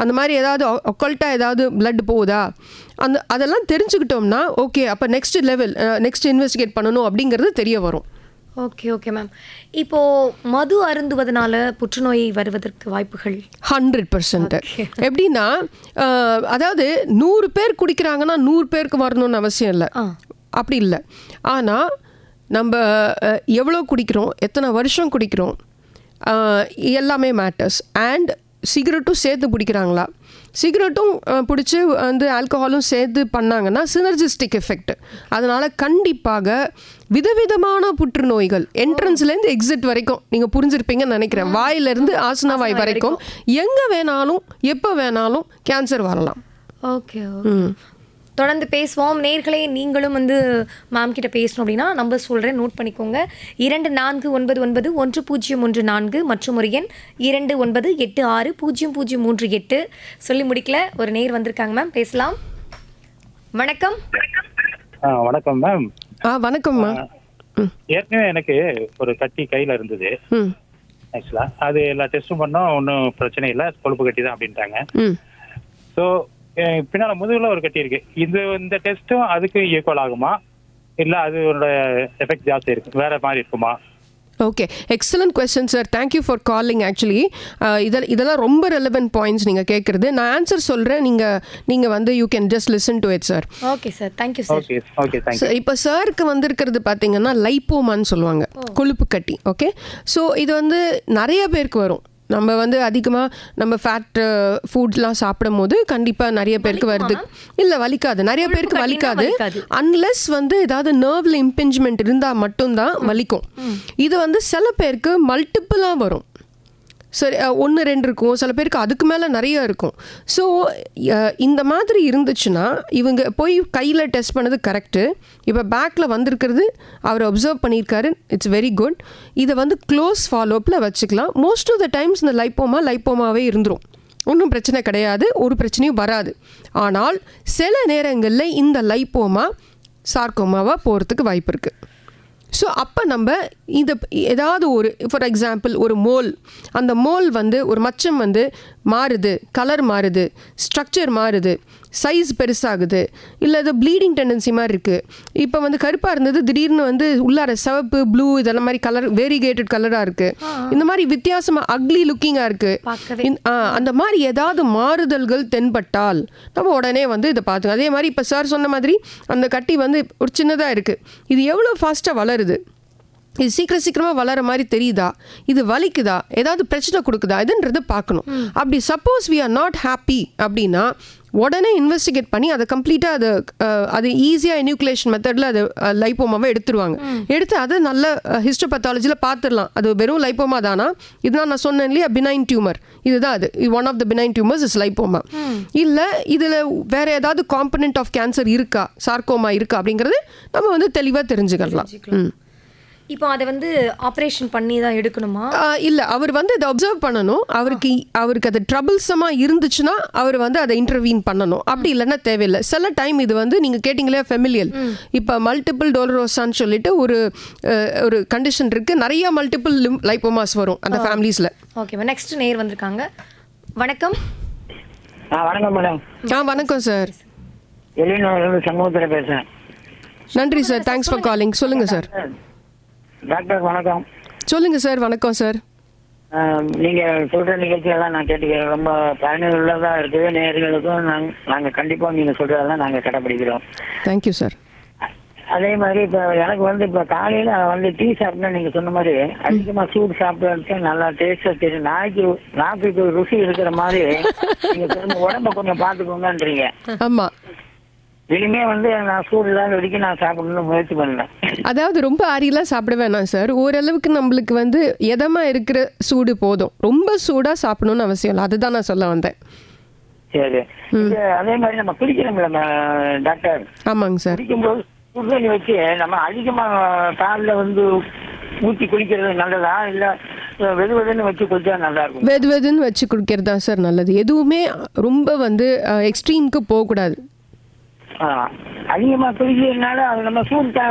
அந்த மாதிரி ஏதாவது அக்கல்ட்டாக ஏதாவது பிளட் போகுதா, அதெல்லாம் தெரிஞ்சுக்கிட்டோம்னா ஓகே அப்போ நெக்ஸ்ட் இன்வெஸ்டிகேட் பண்ணணும் அப்படிங்கிறது தெரிய வரும். Okay ma'am. இப்போது மது அருந்துவதனால புற்றுநோய் வருவதற்கு வாய்ப்புகள் 100%. எப்படின்னா அதாவது 100 பேர் குடிக்கிறாங்கன்னா 100 பேருக்கு வரணும்னு அவசியம் இல்லை, அப்படி இல்லை. ஆனால் நம்ம எவ்வளோ குடிக்கிறோம், எத்தனை வருஷம் குடிக்கிறோம், எல்லாமே மேட்டர்ஸ். அண்ட் சிகரெட்டும் சேர்த்து பிடிக்கிறாங்களா, சிகரெட்டும் பிடிச்சி வந்து ஆல்கஹாலும் சேர்த்து பண்ணாங்கன்னா சினர்ஜிஸ்டிக் எஃபெக்ட். அதனால் கண்டிப்பாக விதவிதமான புற்றுநோய்கள் என்ட்ரன்ஸ்லேருந்து எக்ஸிட் வரைக்கும் நீங்கள் புரிஞ்சிருப்பீங்கன்னு நினைக்கிறேன், வாயிலிருந்து ஆசனவாய் வரைக்கும் எங்கே வேணாலும் எப்போ வேணாலும் கேன்சர் வரலாம். ஓகே தொடர்ந்து பேசுவோம். நேர்களே நீங்களும் வந்து மேம் கிட்ட பேசணும் அப்படின்னா நம்பர் சொல்கிறேன், நோட் பண்ணிக்கோங்க. 24991014 மற்றும் ஒரு எண் 29860038. சொல்லி முடிக்கல, ஒரு நேர் வந்திருக்காங்க மேம், பேசலாம். வணக்கம். வணக்கம் மேம். வணக்கம்மா. ஏற்கனவே எனக்கு ஒரு கட்டி கையில் இருந்தது. ஆக்சுவலாக அது எல்லா டெஸ்ட்டும் பண்ணோம், ஒன்றும் பிரச்சனை இல்லை, கொழுப்பு கட்டி தான் அப்படின்ட்டாங்க. ஸோ பின்னால முதுகுல ஒரு கட்டி இருக்கு. இந்த டெஸ்ட்டும் அதுக்கு ஈக்குவல் ஆகுமா, இல்ல அதோட எஃபெக்ட் ஜாஸ்தி இருக்கு, வேற மாதிரி இருக்குமா? Okay, excellent question sir, thank you for calling. Actually இதெல்லாம் ரொம்ப ரெலவென்ட் பாயிண்ட்ஸ் நீங்கள் கேட்குறது. நான் ஆன்சர் சொல்கிறேன், நீங்கள் வந்து you can just listen to it sir. Okay sir, thank you sir. Okay thank you. இப்போ சாருக்கு வந்திருக்கிறது பார்த்தீங்கன்னா லைப்போமான்னு சொல்லுவாங்க, கொழுப்பு கட்டி. ஓகே, ஸோ இது வந்து நிறைய பேருக்கு வரும். நம்ம வந்து அதிகமாக நம்ம ஃபேட் ஃபுட்லாம் சாப்பிடும் போது கண்டிப்பாக நிறைய பேருக்கு வருது. இல்லை வலிக்காது, நிறைய பேருக்கு வலிக்காது. அன்லெஸ் வந்து ஏதாவது நர்வில் இம்பிஞ்ச்மெண்ட் இருந்தால் மட்டும்தான் வலிக்கும். இது வந்து சில பேருக்கு மல்டிப்புளாக வரும். சரி, 1 2 இருக்கும், சில பேருக்கு அதுக்கு மேலே நிறைய இருக்கும். ஸோ இந்த மாதிரி இருந்துச்சுன்னா இவங்க போய் கையில் டெஸ்ட் பண்ணது கரெக்டு. இப்போ பேக்கில் வந்திருக்கிறது அவர் அப்சர்வ் பண்ணியிருக்காரு, இட்ஸ் வெரி குட். இதை வந்து க்ளோஸ் ஃபாலோஅப்பில் வச்சுக்கலாம். மோஸ்ட் ஆஃப் த டைம்ஸ் இந்த லைப்போமாவே இருந்துடும், ஒன்றும் பிரச்சனை கிடையாது, ஒரு பிரச்சனையும் வராது. ஆனால் சில நேரங்களில் இந்த லைப்போமா சார்கோமாவாக போகிறதுக்கு வாய்ப்பு இருக்குது. ஸோ அப்போ நம்ம இதை ஏதாவது ஒரு ஃபார் எக்ஸாம்பிள் ஒரு மோல், அந்த மோல் வந்து ஒரு மச்சம் வந்து மாறுது, கலர் மாறுது, ஸ்ட்ரக்சர் மாறுது, சைஸ் பெருசாகுது, இல்லை இது ப்ளீடிங் டெண்டன்சி மாதிரி இருக்குது. இப்போ வந்து கருப்பாக இருந்தது திடீர்னு வந்து உள்ளார சிவப்பு ப்ளூ இதெல்லாம் மாதிரி கலர் வேரிகேட்டட் கலராக இருக்குது, இந்த மாதிரி வித்தியாசமாக அக்லி லுக்கிங்காக இருக்குது. அந்த மாதிரி ஏதாவது மாறுதல்கள் தென்பட்டால் நம்ம உடனே வந்து இதை பார்த்துக்கணும். அதே மாதிரி இப்போ சார் சொன்ன மாதிரி அந்த கட்டி வந்து ஒரு சின்னதாக இருக்குது, இது எவ்வளோ ஃபாஸ்ட்டாக வளருது, இது சீக்கிரமாக வளர மாதிரி தெரியுதா, இது வலிக்குதா, ஏதாவது பிரச்சனை கொடுக்குதா, இதுன்றதை பார்க்கணும். அப்படி suppose we are not happy அப்படின்னா உடனே இன்வெஸ்டிகேட் பண்ணி அதை கம்ப்ளீட்டாக அது ஈஸியாக எனியூக்லேஷன் மெத்தடில் அது லைப்போமாவை எடுத்துருவாங்க. எடுத்து அதை நல்ல ஹிஸ்டோபத்தாலஜியில் பார்த்துடலாம் அது வெறும் லைப்போமா தானா, இதுதான் நான் சொன்னேன் இல்லையா பினைன் டியூமர், இதுதான் அது one of the benign tumours is lipoma, இல்லை இதில் வேறு ஏதாவது காம்பனண்ட் ஆஃப் கேன்சர் இருக்கா, சார்கோமா இருக்கா அப்படிங்கிறது நம்ம வந்து தெளிவாக தெரிஞ்சுக்கலாம். இப்போ அதை வந்து ஆப்ரேஷன் பண்ணி தான் எடுக்கணுமா? இல்லை, அவர் வந்து அதை அப்சர்வ் பண்ணணும். அவருக்கு அது ட்ரபிள்ஸமாக இருந்துச்சுன்னா அவர் வந்து அதை இன்டர்வீன் பண்ணணும். அப்படி இல்லைன்னா தேவையில்லை. சில டைம் இது வந்து நீங்கள் கேட்டிங்களே ஃபெமிலியல், இப்போ மல்டிபிள் டோலரோசான்னு சொல்லிட்டு ஒரு கண்டிஷன் இருக்குது. நிறைய மல்டிபிள் லைப்போமாஸ் வரும் அந்த ஃபேமிலிஸில். ஓகே, நெக்ஸ்ட் நேர் வந்திருக்காங்க. வணக்கம். வணக்கம் மேடம். வணக்கம் சார். எலினோர்லேருந்து சண்முகத்தில் பேசுகிறேன். நன்றி சார், தேங்க்ஸ் ஃபார் காலிங். சொல்லுங்கள் சார். டாக்டர் வணக்கம். சொல்லுங்கள் சார். வணக்கம் சார். நீங்கள் சொல்கிற நிகழ்ச்சியெல்லாம் நான் கேட்டுக்கிறேன். ரொம்ப பயனுள்ளதாக இருக்குது. நேயர்களுக்கும் நாங்கள் கண்டிப்பாக நீங்கள் சொல்கிறதெல்லாம் நாங்கள் கடைப்பிடிக்கிறோம். Thank you sir. அதே மாதிரி இப்போ எனக்கு வந்து இப்போ காலையில் வந்து டீ சாப்பிட்டா நீங்கள் சொன்ன மாதிரி அதிகமாக சூடு சாப்பிட்டு நல்லா டேஸ்ட்டாக தெரியும். நாக்குக்கு ருசி இருக்கிற மாதிரி நீங்கள் திரும்ப உடம்ப கொஞ்சம் பார்த்துக்கோங்கன்றீங்க. ஆமாம், இனிமே வந்து நான் சூடு இல்லாத வரைக்கும் நான் சாப்பிடணும்னு முயற்சி பண்ணேன். அதாவது ரொம்ப ஆறிலாம் சாப்பிட வேணாம் சார். ஓரளவுக்கு நம்மளுக்கு வந்து எதமாக இருக்கிற சூடு போதும். ரொம்ப சூடாக சாப்பிடணும்னு அவசியம் இல்லை. அதுதான் நான் சொல்ல வந்தேன். சரி, அதே மாதிரி நம்ம குடிக்கிறோம் டாக்டர். ஆமாங்க சார். குடிக்கும்போது சுடுதண்ணி வச்சு நம்ம அதிகமாக பாலில் வந்து ஊற்றி குடிக்கிறது நல்லதா, இல்லை வெதுன்னு வச்சு குடிச்சா நல்லா இருக்கும்? வெதுன்னு வச்சு குடிக்கிறது தான் சார் நல்லது. எதுவுமே ரொம்ப வந்து எக்ஸ்ட்ரீமுக்கு போகக்கூடாது. அதிகமாக குடிக்கிறதுனால அது நம்ம சூடு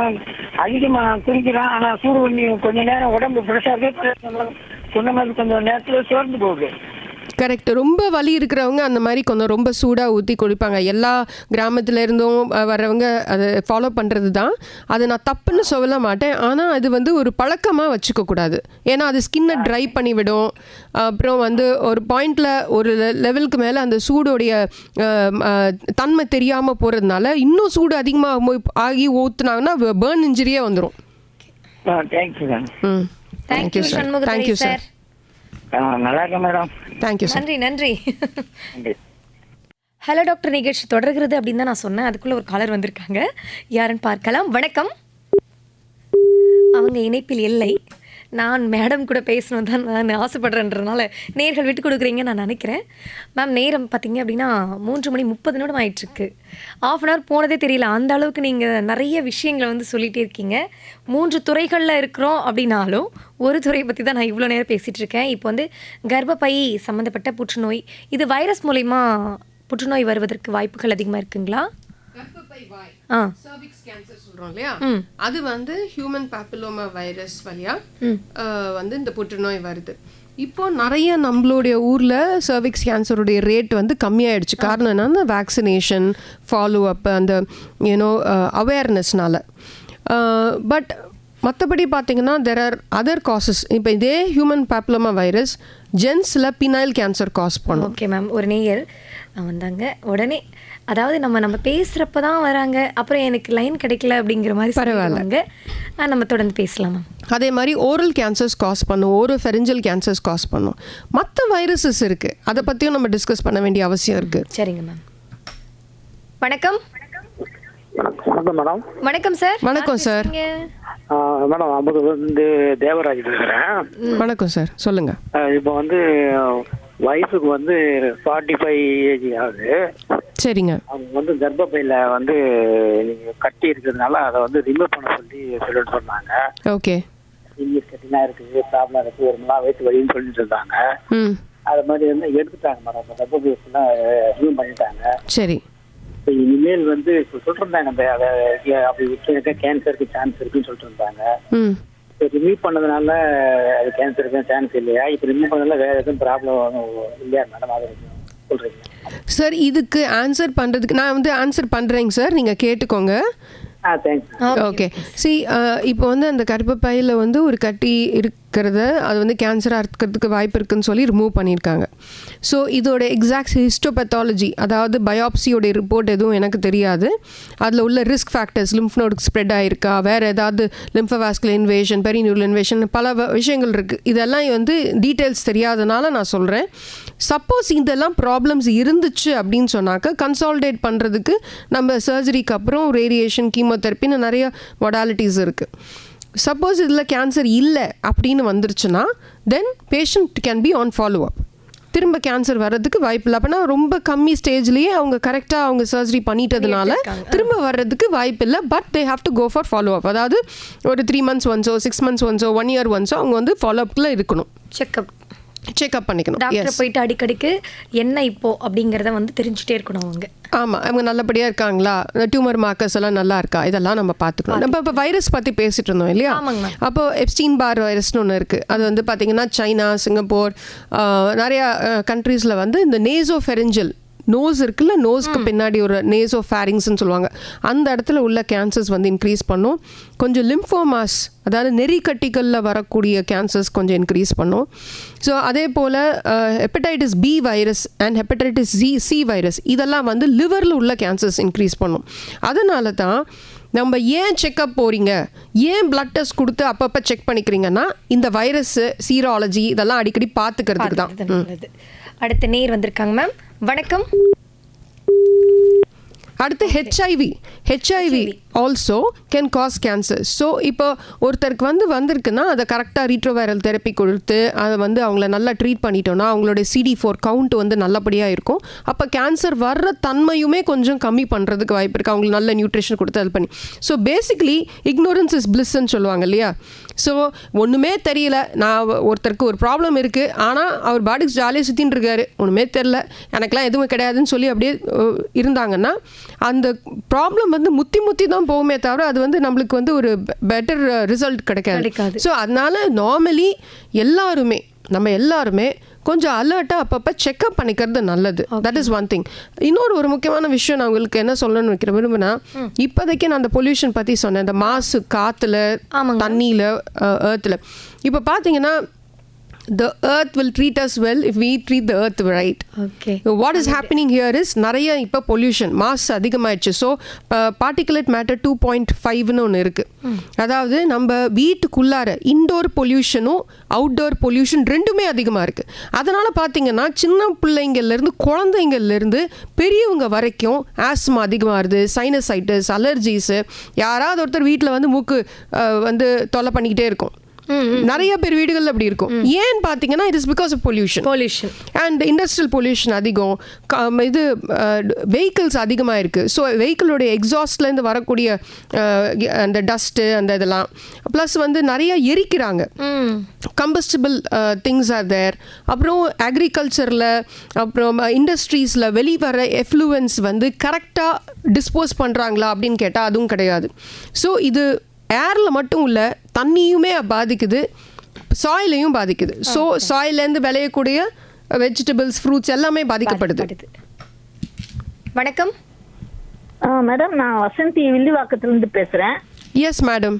அதிகமாக குடிக்கிறோம். ஆனால் சூடு பண்ணி கொஞ்சம் நேரம் உடம்பு ஃப்ரெஷ்ஷாகவே சொன்ன மாதிரி கொஞ்சம் நேரத்தில் சோர்ந்து போகுது. கரெக்ட். ரொம்ப வலி இருக்கிறவங்க அந்த மாதிரி கொஞ்சம் ரொம்ப சூடாக ஊற்றி குடிப்பாங்க. எல்லா கிராமத்துல இருந்தும் வரவங்க அதை ஃபாலோ பண்ணுறது தான். அதை நான் தப்புன்னு சொல்ல மாட்டேன். ஆனால் அது வந்து ஒரு பழக்கமாக வச்சுக்கக்கூடாது. ஏன்னா அது ஸ்கின்னை ட்ரை பண்ணிவிடும். அப்புறம் வந்து ஒரு பாயிண்டில் ஒரு லெவலுக்கு மேலே அந்த சூடோடைய தன்மை தெரியாமல் போகிறதுனால இன்னும் சூடு அதிகமாக ஆகி ஊற்றுனாங்கன்னா பேர்ன் இன்ஜுரியே வந்துடும். Thank you sir. Thank you sir. Thank you sir. நல்லா இருக்கேன் மேடம். Thank you sir. நன்றி நன்றி. ஹலோ டாக்டர் நிகழ்ச்சி தொடர்கிறது அப்படின்னு தான் நான் சொன்னேன். அதுக்குள்ளே ஒரு காலர் வந்திருக்காங்க. யாருன்னு பார்க்கலாம். வணக்கம். அவங்க இணைப்பில் இல்லை. நான் மேடம் கூட பேசணும் தான் நான் ஆசைப்படுறேன்றதுனால நேர்கள் விட்டு கொடுக்குறீங்கன்னு நான் நினைக்கிறேன். மேம், நேரம் பார்த்தீங்க அப்படின்னா 3:30 ஆயிட்டுருக்கு. ½ அன் ஹவர் போனதே தெரியல. அந்த அளவுக்கு நீங்கள் நிறைய விஷயங்களை வந்து சொல்லிகிட்டே இருக்கீங்க. 3 துறைகளில் இருக்கிறோம் அப்படின்னாலும் ஒரு துறையை பற்றி தான் நான் இவ்வளோ நேரம் பேசிகிட்டு இருக்கேன். இப்போ வந்து கர்ப்பப்பை சம்மந்தப்பட்ட புற்றுநோய், இது வைரஸ் மூலிமா புற்றுநோய் வருவதற்கு வாய்ப்புகள் அதிகமாக இருக்குங்களா? சர்விக்ஸ் கேன்சர் சொல்றோம் இல்லையா, அது வந்து ஹியூமன் பாப்பிலோமா வைரஸ் வழியா வந்து இந்த புற்றுநோய் வருது. இப்போ நிறைய நம்மளுடைய ஊர்ல சர்விக்ஸ் கேன்சருடைய ரேட் வந்து கம்மியாயிடுச்சு. காரணம் என்னன்னா வேக்சினேஷன், ஃபாலோ அப், அந்த அவேர்னஸ்னால. பட் மற்றபடி பார்த்தீங்கன்னா தெர் ஆர் அதர் காசஸ். இப்போ இதே ஹியூமன் பாப்பிலோமா வைரஸ் ஜென்ஸில் பினைல் கேன்சர் காஸ் பண்ணும். ஓகே மேம், ஒரு நேயர் வந்தாங்க. உடனே அதாவது நம்ம பேசுகிறப்ப தான் வராங்க, அப்புறம் எனக்கு லைன் கிடைக்கல அப்படிங்கிற மாதிரி பரவாயில்லங்க. நம்ம தொடர்ந்து பேசலாம் மேம். அதே மாதிரி ஓரல் கேன்சர்ஸ் காஸ் பண்ணும், ஓரோஃபெரிஞ்சல் கேன்சர்ஸ் காஸ் பண்ணும். மற்ற வைரஸஸ் இருக்குது, அதை பற்றியும் நம்ம டிஸ்கஸ் பண்ண வேண்டிய அவசியம் இருக்குது. சரிங்க மேம். வணக்கம். வணக்கம் மேடம். வணக்கம் சார். வணக்கம் சார். மேடம், அம்பது வந்து தேவராஜ் பேசுகிறேன். வணக்கம் சார், சொல்லுங்கள். இப்போ வந்து வயசுக்கு வந்து 45 ஏஜ் ஆகுது. சரிங்க. அவங்க வந்து கர்ப்பப்பையில் வந்து கட்டி இருக்கிறதுனால அதை வந்து ரிமூவ் பண்ண சொல்லிட்டு சொன்னாங்க. ஓகே. இங்கிலீஷ் கட்டினா இருக்குது, ப்ராப்ளம் இருக்குது, ஒரு நாள் வயசு வழின்னு சொல்லிட்டு இருந்தாங்க. அது மாதிரி வந்து எடுத்துட்டாங்க மேடம். கர்ப்பப்பை ஃபுல்லாக ரிமூவ் பண்ணிட்டாங்க. சரி. இப்போ இனிமேல் வந்து சொல்லிட்டு இருந்தாங்க அந்த அதை அப்படி விட்டு கேன்சருக்கு சான்ஸ் இருக்குன்னு சொல்லிட்டு இருந்தாங்க. இப்போ ரிமூவ் பண்ணதுனால அது கேன்சருக்கு சான்ஸ் இல்லையா? இப்போ ரிமூவ் பண்ணதுனால வேறு எதுவும் ப்ராப்ளம் இல்லையா மேடம்? அதை சொல்கிறீங்க சார். இதுக்கு ஆன்சர் பண்ணுறதுக்கு நான் வந்து ஆன்சர் பண்ணுறேங்க சார், நீங்கள் கேட்டுக்கோங்க. ஓகே. இப்போ வந்து அந்த கர்ப்பப்பையில் வந்து ஒரு கட்டி இருக்கிறத அது வந்து கேன்சராக இருக்கிறதுக்கு வாய்ப்பு இருக்குன்னு சொல்லி ரிமூவ் பண்ணியிருக்காங்க. ஸோ இதோட எக்ஸாக்ட் ஹிஸ்டோபெத்தாலஜி, அதாவது பயாப்சியோடைய ரிப்போர்ட் எதுவும் எனக்கு தெரியாது. அதில் உள்ள ரிஸ்க் ஃபேக்டர்ஸ், லிம்ஃப் நோடுக்கு ஸ்ப்ரெட் ஆகிருக்கா, வேறு ஏதாவது லிம்ஃபோவாஸ்குலர் இன்வேஷன், பெரிநியூரல் இன்வேஷன், பல விஷயங்கள் இருக்குது. இதெல்லாம் வந்து டீட்டெயில்ஸ் தெரியாதனால நான் சொல்கிறேன். சப்போஸ் இதெல்லாம் ப்ராப்ளம்ஸ் இருந்துச்சு அப்படின்னு சொன்னாக்க கன்சால்டேட் பண்ணுறதுக்கு நம்ம சர்ஜரிக்கு அப்புறம் ரேடியேஷன், கீமோதெரப்பின்னு நிறைய மொடாலிட்டிஸ் இருக்குது. சப்போஸ் இதில் கேன்சர் இல்லை அப்படின்னு வந்துருச்சுன்னா then patient can be on follow up. திரும்ப கேன்சர் வர்றதுக்கு வாய்ப்பு இல்லை. அப்போனா ரொம்ப கம்மி ஸ்டேஜ்லேயே அவங்க கரெக்டாக அவங்க சர்ஜரி பண்ணிட்டதுனால திரும்ப வர்றதுக்கு வாய்ப்பு இல்லை. But they have to go for follow up. அதாவது ஒரு 3 months ஒன்ஸோ 6 months ஒன்ஸோ 1 year ஒன்ஸோ அவங்க வந்து ஃபாலோ அப்பில் இருக்கணும், செக்அப் பண்ணிக்கணும். டாக்டர் போயிட்டு அடிக்கடிக்கு என்ன இப்போ அப்படிங்கிறத வந்து தெரிஞ்சுட்டே இருக்கணும் அவங்க. ஆமாம், அவங்க நல்லபடியாக இருக்காங்களா, டியூமர் மார்க்கர்ஸ் எல்லாம் நல்லா இருக்கா, இதெல்லாம் நம்ம பார்த்துக்கணும். நம்ம இப்போ வைரஸ் பற்றி பேசிட்டு இருந்தோம் இல்லையா? அப்போ எப்ஸ்டீன் பார் வைரஸ்னு ஒன்று இருக்குது. அது வந்து பார்த்திங்கன்னா சைனா, சிங்கப்பூர், நிறையா கண்ட்ரீஸில் வந்து இந்த நேசோஃபெரிஞ்சல் நோஸ் இருக்குல்ல, நோஸ்க்கு பின்னாடி ஒரு நேசோஃபேரிங்ஸ்ன்னு சொல்லுவாங்க, அந்த இடத்துல உள்ள கேன்சர்ஸ் வந்து இன்க்ரீஸ் பண்ணும். கொஞ்சம் லிம்ஃபோமாஸ், அதாவது நெறிக்கட்டிகளில் வரக்கூடிய கேன்சர்ஸ் கொஞ்சம் இன்க்ரீஸ் பண்ணும். ஸோ அதே போல் hepatitis B virus and hepatitis C virus இதெல்லாம் வந்து லிவரில் உள்ள கேன்சர்ஸ் இன்க்ரீஸ் பண்ணும். அதனால தான் நம்ம ஏன் செக்அப் போகிறீங்க, ஏன் பிளட் டெஸ்ட் கொடுத்து அப்பப்போ செக் பண்ணிக்கிறீங்கன்னா இந்த வைரஸ் சீராலஜி இதெல்லாம் அடிக்கடி பார்த்துக்கிறதுக்கு தான். அடுத்த நேர் வந்திருக்காங்க மேம். வணக்கம். அடுத்து HIV also can cause cancer. So இப்போ ஒருத்தருக்கு வந்திருக்குன்னா அதை கரெக்டாக ரீட்ரோவைரல் தெரப்பி கொடுத்து அதை வந்து அவங்கள நல்லா ட்ரீட் பண்ணிட்டோன்னா அவங்களோட CD4 கவுண்ட் வந்து நல்லபடியாக இருக்கும். அப்போ கேன்சர் வர்ற தன்மையுமே கொஞ்சம் கம்மி பண்ணுறதுக்கு வாய்ப்பு இருக்குது, அவங்களுக்கு நல்ல நியூட்ரிஷன் கொடுத்து அது பண்ணி. ஸோ பேசிக்லி இக்னோரன்ஸ் இஸ் பிளிஸ்ன்னு சொல்லுவாங்க இல்லையா? ஸோ ஒன்றுமே தெரியல, நான் ஒருத்தருக்கு ஒரு ப்ராப்ளம் இருக்குது, ஆனால் அவர் பாடிக்கு ஜாலியாக சுற்றின்னு இருக்காரு, ஒன்றுமே தெரில, எனக்கெலாம் எதுவும் கிடையாதுன்னு சொல்லி அப்படியே இருந்தாங்கன்னா அந்த ப்ராப்ளம் வந்து முத்தி தான் போகுமே தவிர அது வந்து நம்மளுக்கு வந்து ஒரு பெட்டர் ரிசல்ட் கிடைக்காது. ஸோ அதனால நார்மலி நம்ம எல்லாருமே கொஞ்சம் அலர்ட்டாக அப்பப்போ செக்அப் பண்ணிக்கிறது நல்லது. That is one thing. ஒரு முக்கியமான விஷயம் நான் உங்களுக்கு என்ன சொல்லணும்னு விரும்புனா, இப்போதைக்கு நான் அந்த பொல்யூஷன் பற்றி சொன்னேன், இந்த மாசு காற்றுல, தண்ணியில், எர்த்தில். இப்போ பார்த்தீங்கன்னா the earth will treat us well if we treat the earth right. Okay. So what is happening here is நிறைய இப்போ பொல்யூஷன் மாஸ் அதிகமாயிடுச்சு. ஸோ பார்ட்டிகுலேட் மேட்டர் 2.5ன்னு ஒன்று இருக்குது. அதாவது நம்ம வீட்டுக்குள்ளார இன்டோர் பொல்யூஷனும் அவுட்டோர் பொல்யூஷன் ரெண்டுமே அதிகமாக இருக்குது. அதனால் பார்த்தீங்கன்னா சின்ன பிள்ளைங்கள்லேருந்து குழந்தைங்கள்லேருந்து பெரியவங்க வரைக்கும் ஆஸ்மா அதிகமாகுது, சைனசைட்டிஸ், அலர்ஜிஸு. யாராவது ஒருத்தர் வீட்டில் வந்து மூக்கு வந்து தொல்லை பண்ணிக்கிட்டே இருக்கும். நிறைய பேர் வீடுகள் அப்படி இருக்கும். ஏன்னு பார்த்தீங்கன்னா it is because of pollution and industrial pollution அதிகம். இது வெஹிக்கிள்ஸ் அதிகமாக இருக்குது. ஸோ வெஹிக்கிளோடைய எக்ஸாஸ்ட்லேருந்து வரக்கூடிய அந்த டஸ்ட்டு அந்த இதெல்லாம் ப்ளஸ் வந்து நிறைய எரிக்கிறாங்க, கம்பஸ்டிபிள் திங்ஸ் ஆர் தேர். அப்புறம் அக்ரிகல்ச்சரில் அப்புறம் இண்டஸ்ட்ரீஸில் வெளிவர எஃப்ளூவன்ஸ் வந்து கரெக்டாக டிஸ்போஸ் பண்ணுறாங்களா அப்படின்னு கேட்டால் அதுவும் கிடையாது. ஸோ இது ஏரில் மட்டும் இல்லை, தண்ணியுமே பாதிக்குது, சாயிலையும் பாதிக்குது. ஸோ சாயிலேருந்து விளையக்கூடிய வெஜிடபிள்ஸ், ஃப்ரூட்ஸ் எல்லாமே பாதிக்கப்படுது. வணக்கம் மேடம், நான் வசந்தி வில்லிவாக்கத்துலேருந்து பேசுகிறேன். Yes madam.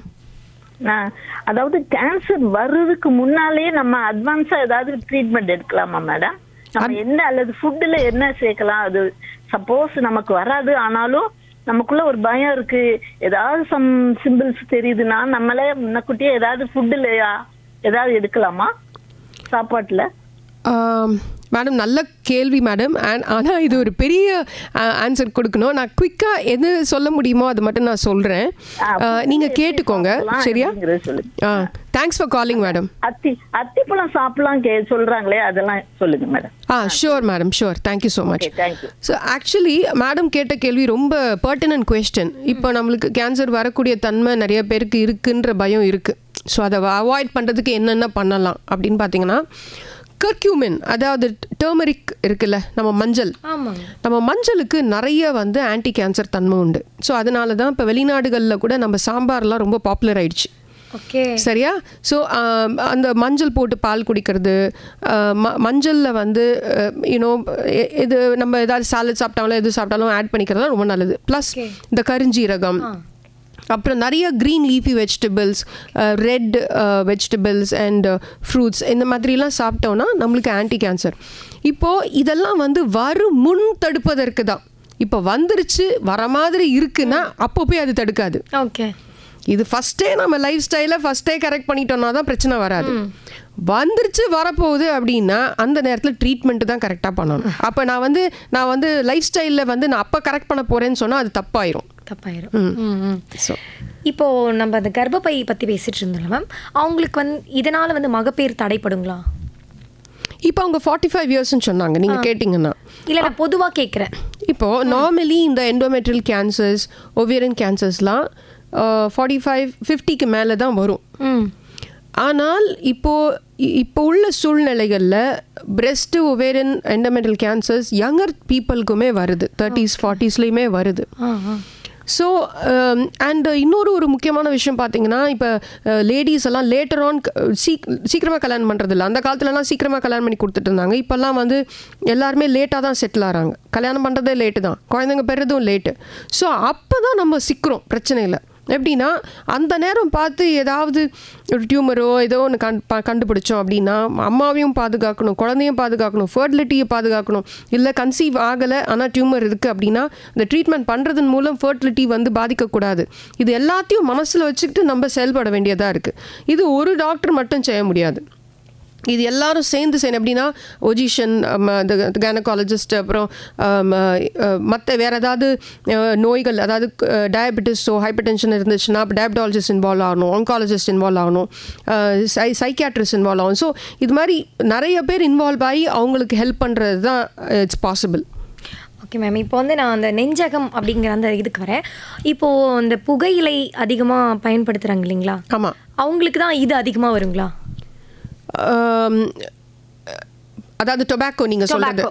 அதாவது கேன்சர் வர்றதுக்கு முன்னாலே நம்ம அட்வான்ஸாக ஏதாவது ட்ரீட்மெண்ட் எடுக்கலாமா மேடம்? நம்ம என்ன அல்லது ஃபுட்டில் என்ன சேர்க்கலாம்? அது சப்போஸ் நமக்கு வராது, ஆனாலும் நமக்குள்ள ஒரு பயம் இருக்கு, ஏதாவது சம் சிம்பிள்ஸ் தெரியுதுன்னா நம்மளே முன்னக்கூட்டியே ஏதாவது ஃபுட்டில் ஏதாவது எடுக்கலாமா, சாப்பாட்டில்? மேடம் நல்ல கேள்வி மேடம். ஆனால் இது ஒரு பெரிய ஆன்சர் கொடுக்கணும். நான் குயிக்காக எது சொல்ல முடியுமோ அது மட்டும் நான் சொல்கிறேன், நீங்கள் கேட்டுக்கோங்க சரியா? Thanks for calling madam. அத்திப்பழம் சாப்பிடலாம் சொல்கிறாங்களே, அதெல்லாம் சொல்லுங்கள் madam. Sure madam, sure. Thank you so much. So actually madam கேட்ட கேள்வி ரொம்ப பர்டினன்ட் குவெஸ்டன். இப்போ நம்மளுக்கு கேன்சர் வரக்கூடிய தன்மை நிறைய பேருக்கு இருக்குன்ற பயம் இருக்குது. ஸோ அதை அவாய்ட் பண்ணுறதுக்கு என்னென்ன பண்ணலாம் அப்படின்னு பார்த்தீங்கன்னா, கர்க்யூமின் அதாவது டர்மரிக் இருக்குல்ல, நம்ம மஞ்சளுக்கு நிறைய வந்து ஆன்டி கேன்சர் தன்மை உண்டு. ஸோ அதனால தான் இப்போ வெளிநாடுகளில் கூட நம்ம சாம்பார்லாம் ரொம்ப பாப்புலர் ஆயிடுச்சு. சரியா? ஸோ அந்த மஞ்சள் போட்டு பால் குடிக்கிறது, மஞ்சளில் வந்து யூனோ இது நம்ம ஏதாவது சாலட் சாப்பிட்டாலும் எது சாப்பிட்டாலும் ஆட் பண்ணிக்கிறதுலாம் ரொம்ப நல்லது. ப்ளஸ் இந்த கருஞ்சீரகம், அப்புறம் நிறைய green leafy vegetables, red vegetables and fruits இந்த மாதிரிலாம் சாப்பிட்டோன்னா நம்மளுக்கு ஆன்டி கேன்சர். இப்போது இதெல்லாம் வந்து முன் தடுப்பதற்கு தான். இப்போ வந்துருச்சு வர மாதிரி இருக்குன்னா அப்போ போய் அது தடுக்காது. இது ஃபஸ்ட்டே நம்ம லைஃப் ஸ்டைலை ஃபஸ்ட்டே கரெக்ட் பண்ணிட்டோம்னா தான் பிரச்சனை வராது. வந்துருச்சு வரப்போகுது அப்படின்னா அந்த நேரத்தில் ட்ரீட்மெண்ட்டு தான் கரெக்டாக பண்ணணும். அப்போ நான் வந்து லைஃப் ஸ்டைலில் வந்து நான் அப்போ கரெக்ட் பண்ண போகிறேன்னு சொன்னால் அது தப்பாயிரும். ஸோ இப்போது நம்ம அந்த கர்ப்பப்பை பற்றி பேசிகிட்டு இருந்தோம்ல மேம், அவங்களுக்கு இதனால் மகப்பேறு தடைப்படுங்களா? இப்போ அவங்க 45 இயர்ஸ்ன்னு சொன்னாங்க நீங்கள் கேட்டிங்கன்னா. இல்லை நான் பொதுவாக கேட்குறேன். இப்போது நார்மலி இந்த எண்டோமெட்ரியல் கேன்சர்ஸ், ஒவேரியன் கேன்சர்ஸ்லாம் 45-50க்கு மேலே தான் வரும். ஆனால் இப்போ உள்ள சூழ்நிலைகளில் breast, ovarian, endometrial cancers younger பீப்புளுக்குமே வருது, 30s 40ஸ்லேயுமே வருது. ஸோ அண்ட் இன்னொரு முக்கியமான விஷயம் பார்த்தீங்கன்னா, இப்போ லேடிஸ் எல்லாம் லேட்டர் ஆன் சீக்கிரமாக கல்யாணம் பண்ணுறதில்ல. அந்த காலத்துலலாம் சீக்கிரமாக கல்யாணம் பண்ணி கொடுத்துட்டு இருந்தாங்க. இப்போல்லாம் வந்து எல்லாருமே லேட்டாக தான் செட்டில் ஆகிறாங்க. கல்யாணம் பண்ணுறதே லேட்டு தான், குழந்தைங்க பெறதும் லேட்டு. ஸோ அப்போ தான் நம்ம சிக்கிறோம் பிரச்சனையில். எப்படின்னா அந்த நேரம் பார்த்து ஏதாவது ஒரு டியூமரோ ஏதோ ஒன்று கண்டுபிடிச்சோம் அப்படின்னா அம்மாவையும் பாதுகாக்கணும், குழந்தையும் பாதுகாக்கணும், ஃபர்டிலிட்டியை பாதுகாக்கணும். இல்லை கன்சீவ் ஆகலை ஆனால் டியூமர் இருக்குது அப்படின்னா இந்த ட்ரீட்மெண்ட் பண்ணுறதன் மூலம் ஃபர்டிலிட்டி வந்து பாதிக்கக்கூடாது. இது எல்லாத்தையும் மனசில் வச்சுக்கிட்டு நம்ம செயல்பட வேண்டியதாக இருக்குது. இது ஒரு டாக்டர் மட்டும் செய்ய முடியாது, இது எல்லாரும் சேர்ந்து செய்யணும். எப்படின்னா ஒஜிஷியன், கைனகாலஜிஸ்ட், அப்புறம் மற்ற வேறு ஏதாவது நோய்கள், அதாவது டயபெட்டிஸோ ஹைப்பர் டென்ஷன் இருந்துச்சுன்னா அப்போ டயபெட்டாலஜிஸ்ட் இன்வால்வ் ஆகணும், ஆங்காலஜிஸ்ட் இன்வால்வ் ஆகணும், சைக்கியாட்ரிஸ்ட் இன்வால்வ் ஆகணும். ஸோ இது மாதிரி நிறைய பேர் இன்வால்வ் ஆகி அவங்களுக்கு ஹெல்ப் பண்ணுறது தான் இட்ஸ் பாசிபிள். ஓகே மேம், இப்போ வந்து நான் அந்த நெஞ்சகம் அப்படிங்கிற அந்த இதுக்கு வரேன். இப்போது அந்த புகையிலை அதிகமாக பயன்படுத்துகிறாங்க இல்லைங்களா? ஆமாம், அவங்களுக்கு தான் இது அதிகமாக வருங்களா? அதாவது டொபாக்கோ நீங்கள் சொல்கிறது,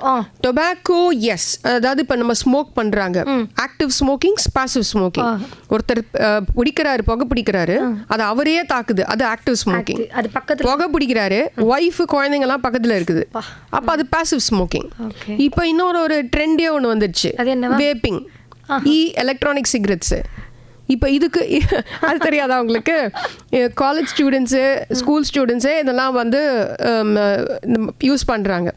டொபாக்கோ எஸ். அதாவது இப்போ நம்ம ஸ்மோக் பண்ணுறாங்க, ஆக்டிவ் ஸ்மோக்கிங், பாசிவ் ஸ்மோக்கிங். ஒருத்தர் பிடிக்கிறாரு, புகை பிடிக்கிறாரு, அது அவரையே தாக்குது, அது ஆக்டிவ் ஸ்மோக்கிங். அது பக்கத்தில் புகை பிடிக்கிறாரு, ஒய்ஃபு குழந்தைங்கலாம் பக்கத்தில் இருக்குது, அப்போ அது பாசிவ் ஸ்மோக்கிங். இப்போ இன்னொரு ட்ரெண்டே ஒன்று வந்துடுச்சு, வேப்பிங், எலக்ட்ரானிக் சிகரெட்ஸு. இப்போ இதுக்கு அது தெரியாதா உங்களுக்கு? காலேஜ் ஸ்டூடெண்ட்ஸு, ஸ்கூல் ஸ்டூடெண்ட்ஸே இதெல்லாம் வந்து யூஸ் பண்ணுறாங்க.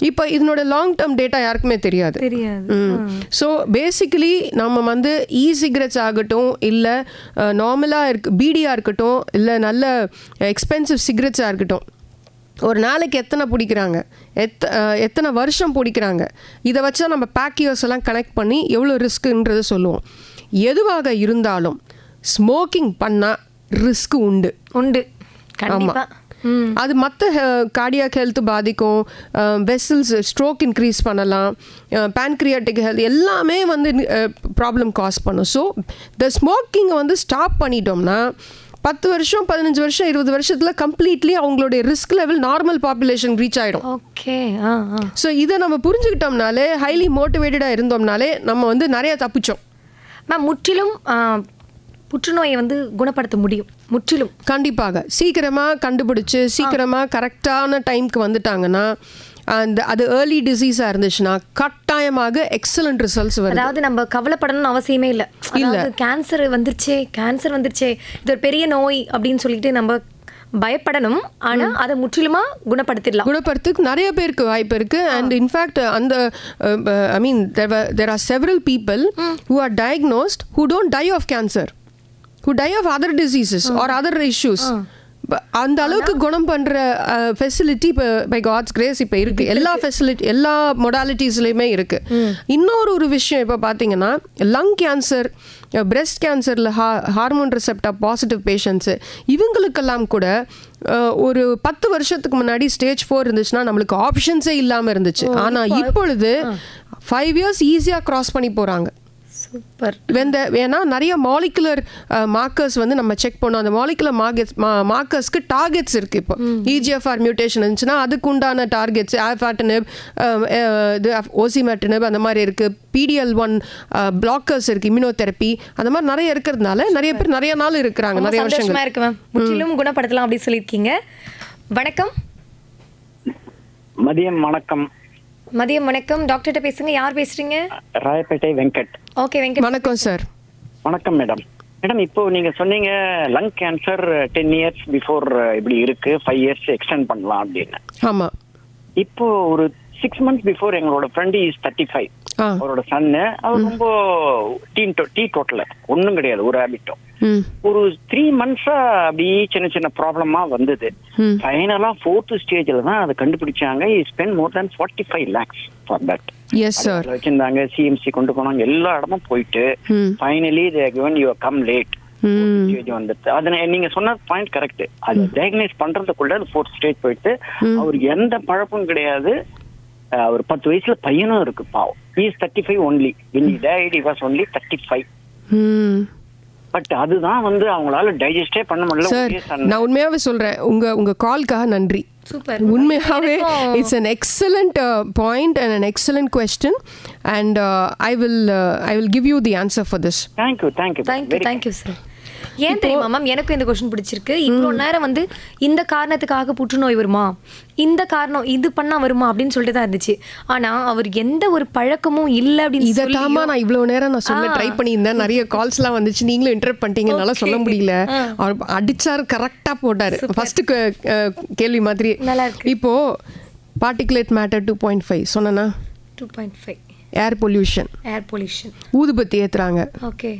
இப்போ இதனோட லாங் டேர்ம் டேட்டா யாருக்குமே தெரியாது. ஸோ பேசிக்கலி நம்ம வந்து சிகரெட்ஸ் ஆகட்டும், இல்லை நார்மலாக பீடியாக இருக்கட்டும், இல்லை நல்ல எக்ஸ்பென்சிவ் சிகரெட்ஸாக இருக்கட்டும், ஒரு நாளைக்கு எத்தனை பிடிக்கிறாங்க, எத்தனை வருஷம் பிடிக்கிறாங்க, இதை வச்சா நம்ம பேக் இயர்ஸ் எல்லாம் கனெக்ட் பண்ணி எவ்வளோ ரிஸ்க்குன்றதை சொல்லுவோம். எதுவாக இருந்தாலும் ஸ்மோக்கிங் பண்ணால் ரிஸ்க் உண்டு. ஆமாம், அது மற்ற கார்டியாக் ஹெல்த் பாதிக்கும், வெசல்ஸ் ஸ்ட்ரோக் இன்க்ரீஸ் பண்ணலாம், பேன்க்ரியாட்டிக் ஹெல்த் எல்லாமே வந்து ப்ராப்ளம் காஸ் பண்ணும். ஸோ இந்த ஸ்மோக்கிங்கை வந்து ஸ்டாப் பண்ணிட்டோம்னா 10 வருஷம் 15 வருஷம் 20 வருஷத்தில் கம்ப்ளீட்லி அவங்களுடைய risk level normal population reach ஆகிடும். ஓகே. ஸோ இதை நம்ம புரிஞ்சுக்கிட்டோம்னாலே, ஹைலி மோட்டிவேட்டடாக இருந்தோம்னாலே நம்ம வந்து நிறைய தப்பிச்சோம். மேம், முற்றிலும் புற்றுநோயை வந்து குணப்படுத்த முடியும், முற்றிலும் கண்டிப்பாக. சீக்கிரமாக கண்டுபிடிச்சி சீக்கிரமாக கரெக்டான டைமுக்கு வந்துட்டாங்கன்னா, அது ஏர்லி டிசீஸாக இருந்துச்சுன்னா கட்டாயமாக எக்ஸலண்ட் ரிசல்ட்ஸ் வரும். அதாவது நம்ம கவலைப்படணும்னு அவசியமே இல்லை. கேன்சர் வந்துருச்சே இது ஒரு பெரிய நோய் அப்படின்னு சொல்லிட்டு நம்ம பயப்படணும். ஆனால் அதை முற்றிலுமாக குணப்படுத்துறதுக்கு நிறைய பேருக்கு வாய்ப்பு இருக்கு. அண்ட் இன்ஃபேக்ட் அந்த ஐ மீன் there are several people who are diagnosed who don't die of cancer, who die of other diseases or other issues. அந்த அளவுக்கு குணம் பண்ணுற ஃபெசிலிட்டி இப்போ பை காட்ஸ் கிரேஸ் இப்போ இருக்குது. எல்லா மொடாலிட்டிஸ்லையுமே இருக்குது. இன்னொரு விஷயம் இப்போ பார்த்தீங்கன்னா, லங் கேன்சர், பிரெஸ்ட் கேன்சரில் ஹார்மோன் ரிசெப்டார் பாசிட்டிவ் பேஷண்ட்ஸு, இவங்களுக்கெல்லாம் கூட ஒரு 10 வருஷத்துக்கு முன்னாடி ஸ்டேஜ் 4 இருந்துச்சுன்னா நம்மளுக்கு ஆப்ஷன்ஸே இல்லாமல் இருந்துச்சு. ஆனால் இப்பொழுது 5 years ஈஸியாக க்ராஸ் பண்ணி போகிறாங்க. சூப்பர். ஏன்னா நிறைய மாலிகுலர் மார்க்கர்ஸ் வந்து நம்ம செக் பண்ணோம். அந்த மாலிகுலர் மார்க்கர்ஸ்க்கு டார்கெட்ஸ் இருக்குது. இப்போ EGFR மியூட்டேஷன் இருந்துச்சுன்னா அதுக்கு உண்டான டார்கெட்ஸ் ஆஃபாட்டினிப், இது ஓசிமேட்டினிப் அந்த மாதிரி இருக்குது. PDL1 பிளாக்கர்ஸ் இருக்குது, இம்யூனோதெரப்பி, அந்த மாதிரி நிறைய இருக்கிறதுனால நிறைய பேர் நிறைய நாள் இருக்கிறாங்க, நிறைய வருஷங்கள் இருக்கு. மேம், முற்றிலும் குணப்படுத்தலாம் அப்படி சொல்லியிருக்கீங்க. வணக்கம். மதியம் வணக்கம். மதியம் வணக்கம். டாக்டர்கிட்ட பேசுங்க. யார் பேசுறீங்க? ராயப்பேட்டை வெங்கட். ஓகே வெங்கட். வணக்கம் சார். வணக்கம் மேடம். மேடம், இப்போ நீங்க சொன்னீங்க லங் கேன்சர் 10 years பிஃபோர் இப்படி இருக்கு, 5 years எக்ஸ்டெண்ட் பண்ணலாம் அப்படின்னு. ஆமா. இப்போ ஒரு 6 months பிஃபோர் எங்களோட ஃப்ரெண்ட் இஸ் 35. அவரோட சன்னு, அவர் ரொம்ப டீ டோட்டல் ஒன்றும் கிடையாது, ஒரு ஹேபிட்டும். ஒரு 3 months அப்படியே சின்ன ப்ராப்ளமா வந்தது. ஃபைனலா 4th ஸ்டேஜ்ல தான் அதை கண்டுபிடிச்சாங்க. Spend more than 45 lakhs for that. Yes sir. வச்சிருந்தாங்க, CMC கொண்டு போனாங்க, எல்லா இடமும் போயிட்டு finally they given you come late stage வந்துட்டு. அது நீங்க சொன்ன பாயிண்ட் கரெக்ட். அது டயக்னைஸ் பண்றதுக்குள்ள அது 4th ஸ்டேஜ் போயிட்டு அவருக்கு எந்த பழப்பும் கிடையாது. அவர் 10 வயசுல பையனும் இருக்கு பாவம். he is 35 only when he died he was only 35. But அதுதான் வந்து அவங்களால டைஜஸ்டே பண்ண முடியல. சார் நான் உண்மையாவே சொல்றேன், உங்க கால்க்காக நன்றி. சூப்பர். உண்மையாவே it's an excellent point and an excellent question and I will give you the answer for this. thank you sir. ஏன் தெரியுமா மேம், எனக்கும் இந்த கொஸ்டின் பிடிச்சிருக்கு. இவ்வளோ நேரம் வந்து இந்த காரணத்துக்காக புற்றுநோய் வருமா, இந்த காரணம் இது பண்ணா வருமா அப்படின்னு சொல்லிட்டு தான் இருந்துச்சு. ஆனா அவர் எந்த ஒரு பழக்கமும் இல்லை அப்படின்னு இதாமா நான் இவ்வளவு நேரம் நான் சொல்ல ட்ரை பண்ணியிருந்தேன். நிறைய கால்ஸ்லாம் வந்துச்சு, நீங்களும் இன்டரப்ட் பண்ணிட்டீங்கனால சொல்ல முடியல. அவர் அடிச்சாரு, கரெக்டா போட்டாரு. ஃபர்ஸ்ட் கேள்வி மாதிரி நல்லா இருக்கு. இப்போ பார்ட்டிகுலேட் மேட்டர் 2.5 சொன்னா 2.5 ஏர் பொல்யூஷன். ஊதுபத்தி ஏத்துறாங்க, ஓகே,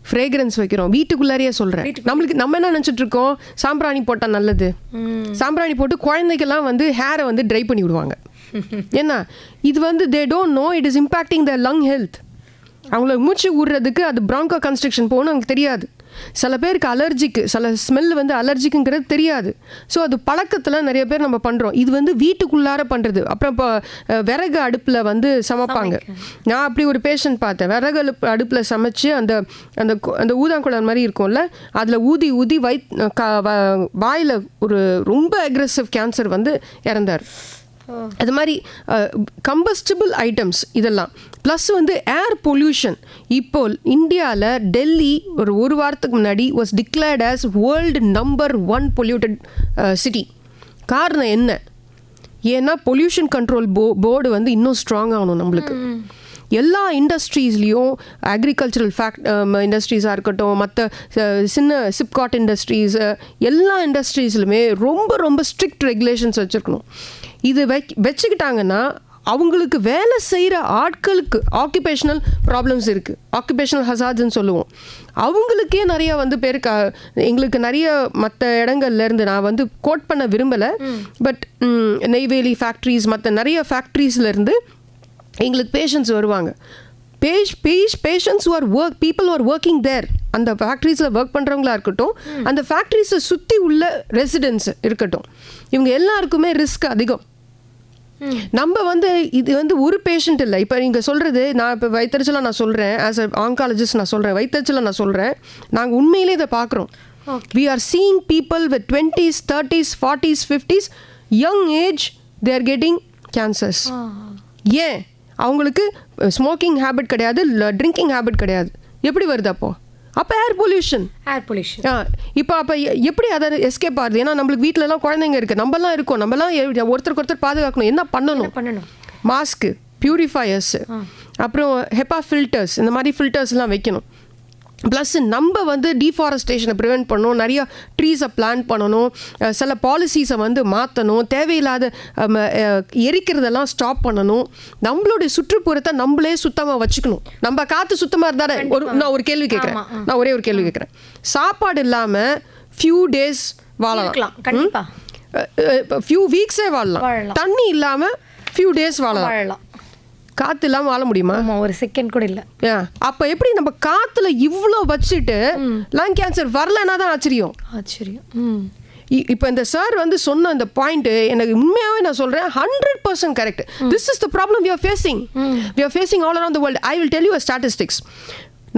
ஃப்ரேக்ரன்ஸ் வைக்கிறோம் வீட்டுக்குள்ளாரியே. சொல்றேன், நம்ம என்ன நினைச்சிட்டு இருக்கோம், சாம்பிராணி போட்டா நல்லது, சாம்பிராணி போட்டு குழந்தைக்கெல்லாம் வந்து ஹேரை வந்து ட்ரை பண்ணி விடுவாங்க. ஏன்னா இது வந்து they don't know it is impacting the lung health. அவங்கள மூச்சு விடுறதுக்கு அது பிராங்கோ கன்ஸ்ட்ரக்ஷன் போகணும் அவங்களுக்கு தெரியாது. சில பேருக்கு அலர்ஜிக்கு, சில ஸ்மெல் வந்து அலர்ஜிக்குங்கிறது தெரியாது. ஸோ அது பழக்கத்தில் நிறைய பேர் நம்ம பண்ணுறோம். இது வந்து வீட்டுக்குள்ளார பண்ணுறது. அப்புறம் இப்போ விறகு அடுப்பில் வந்து சமைப்பாங்க. நான் அப்படி ஒரு பேஷண்ட் பார்த்தேன். விறகு அடுப்பில் சமைச்சு அந்த அந்த அந்த ஊதாங்குழல் மாதிரி இருக்கும்ல, அதில் ஊதி ஊதி வாயில் ஒரு ரொம்ப அக்ரெசிவ் கேன்சர் வந்து இறந்தார். அது மாதிரி கம்பஸ்டிபிள் ஐட்டம்ஸ் இதெல்லாம். ப்ளஸ் வந்து ஏர் பொல்யூஷன். இப்போ இந்தியாவில் டெல்லி ஒரு வாரத்துக்கு முன்னாடி was declared as world number 1 polluted city. காரணம் என்ன? ஏன்னா பொல்யூஷன் கண்ட்ரோல் போர்டு வந்து இன்னும் ஸ்ட்ராங் ஆகணும் நம்மளுக்கு. எல்லா இண்டஸ்ட்ரீஸ்லேயும் அக்ரிகல்ச்சரல் இண்டஸ்ட்ரீஸாக இருக்கட்டும், மற்ற சின்ன சிப்காட் இண்டஸ்ட்ரீஸ், எல்லா இண்டஸ்ட்ரீஸ்லுமே ரொம்ப ரொம்ப ஸ்ட்ரிக்ட் ரெகுலேஷன்ஸ் வச்சுருக்கணும். இது வச்சுக்கிட்டாங்கன்னா அவங்களுக்கு வேலை செய்கிற ஆட்களுக்கு ஆக்குபேஷனல் ப்ராப்ளம்ஸ் இருக்குது, ஆக்குபேஷனல் ஹசார்ட்ஸ்ன்னு சொல்லுவோம். அவங்களுக்கே நிறைய வந்து பேருக்கு எங்களுக்கு நிறைய மற்ற இடங்கள்லேருந்து நான் வந்து கோட் பண்ண விரும்பலை, பட் நெய்வேலி ஃபேக்ட்ரிஸ் மற்ற நிறைய ஃபேக்ட்ரிஸ்லேருந்து எங்களுக்கு பேஷண்ட்ஸ் வருவாங்க. Patients people who are working there, அந்த ஃபேக்ட்ரிஸில் ஒர்க் பண்ணுறவங்களா இருக்கட்டும், அந்த ஃபேக்ட்ரிஸை சுற்றி உள்ள ரெசிடென்ட்ஸ் இருக்கட்டும், இவங்க எல்லாருக்குமே ரிஸ்க் அதிகம். நம்ம வந்து இது வந்து ஒரு பேஷண்ட் இல்லை. இப்போ நீங்கள் சொல்கிறது, நான் இப்போ வயிற்றுச்சலாக நான் சொல்கிறேன், ஆஸ் அ ஆங்காலஜிஸ்ட் நான் சொல்கிறேன், வயிற்றுச்சலாக நான் சொல்கிறேன், நாங்கள் உண்மையிலே இதை பார்க்குறோம். we are seeing people with 20s 30s 40s 50s young age they are getting cancers. ஏன்? அவங்களுக்கு ஸ்மோக்கிங் ஹேபிட் கிடையாது, ட்ரிங்கிங் ஹேபிட் கிடையாது. எப்படி வருது அப்போ ஏர் பொல்யூஷன். இப்போ அப்போ எப்படி அதை எஸ்கேப் ஆகுது? ஏன்னா நம்மளுக்கு வீட்டிலலாம் குழந்தைங்க இருக்குது, நம்மலாம் இருக்கோம், நம்மலாம் ஒருத்தருக்கு ஒருத்தர் பாதுகாக்கணும். என்ன பண்ணணும்? மாஸ்க்கு, பியூரிஃபையர்ஸு, அப்புறம் ஹெப்பா ஃபில்டர்ஸ், இந்த மாதிரி ஃபில்டர்ஸ்லாம் வைக்கணும். ப்ளஸ் நம்ம வந்து டீஃபாரஸ்டேஷனை ப்ரிவெண்ட் பண்ணணும், நிறைய ட்ரீஸை பிளான்ட் பண்ணணும், சில பாலிசிஸை வந்து மாற்றணும், தேவையில்லாத எரிக்கிறதெல்லாம் ஸ்டாப் பண்ணணும், நம்மளுடைய சுற்றுப்புறத்தை நம்மளே சுத்தமாக வச்சுக்கணும். நம்ம காற்று சுத்தமாக இருந்தால் நான் ஒரு கேள்வி கேட்குறேன், நான் ஒரே ஒரு கேள்வி கேட்குறேன். சாப்பாடு இல்லாமல் ஃபியூ டேஸ் வாழலாம், ஃபியூ வீக்ஸே வாழலாம். தண்ணி இல்லாமல் ஃபியூ டேஸ் வாழலாம். காத்து இல்லாம வாழ முடியுமா? ஒரு செகண்ட் கூட இல்ல. அப்ப எப்படி நம்ம காத்துல இவ்ளோ வச்சுட்டு லங் கேன்சர் வரலன்னா தான் ஆச்சரியம். இப்போ இந்த சார் வந்து சொன்ன அந்த பாயிண்ட் எனக்கு உண்மையாவே நான் சொல்றேன் 100% correct. This is the problem we are facing all around the world. I will tell you a statistics.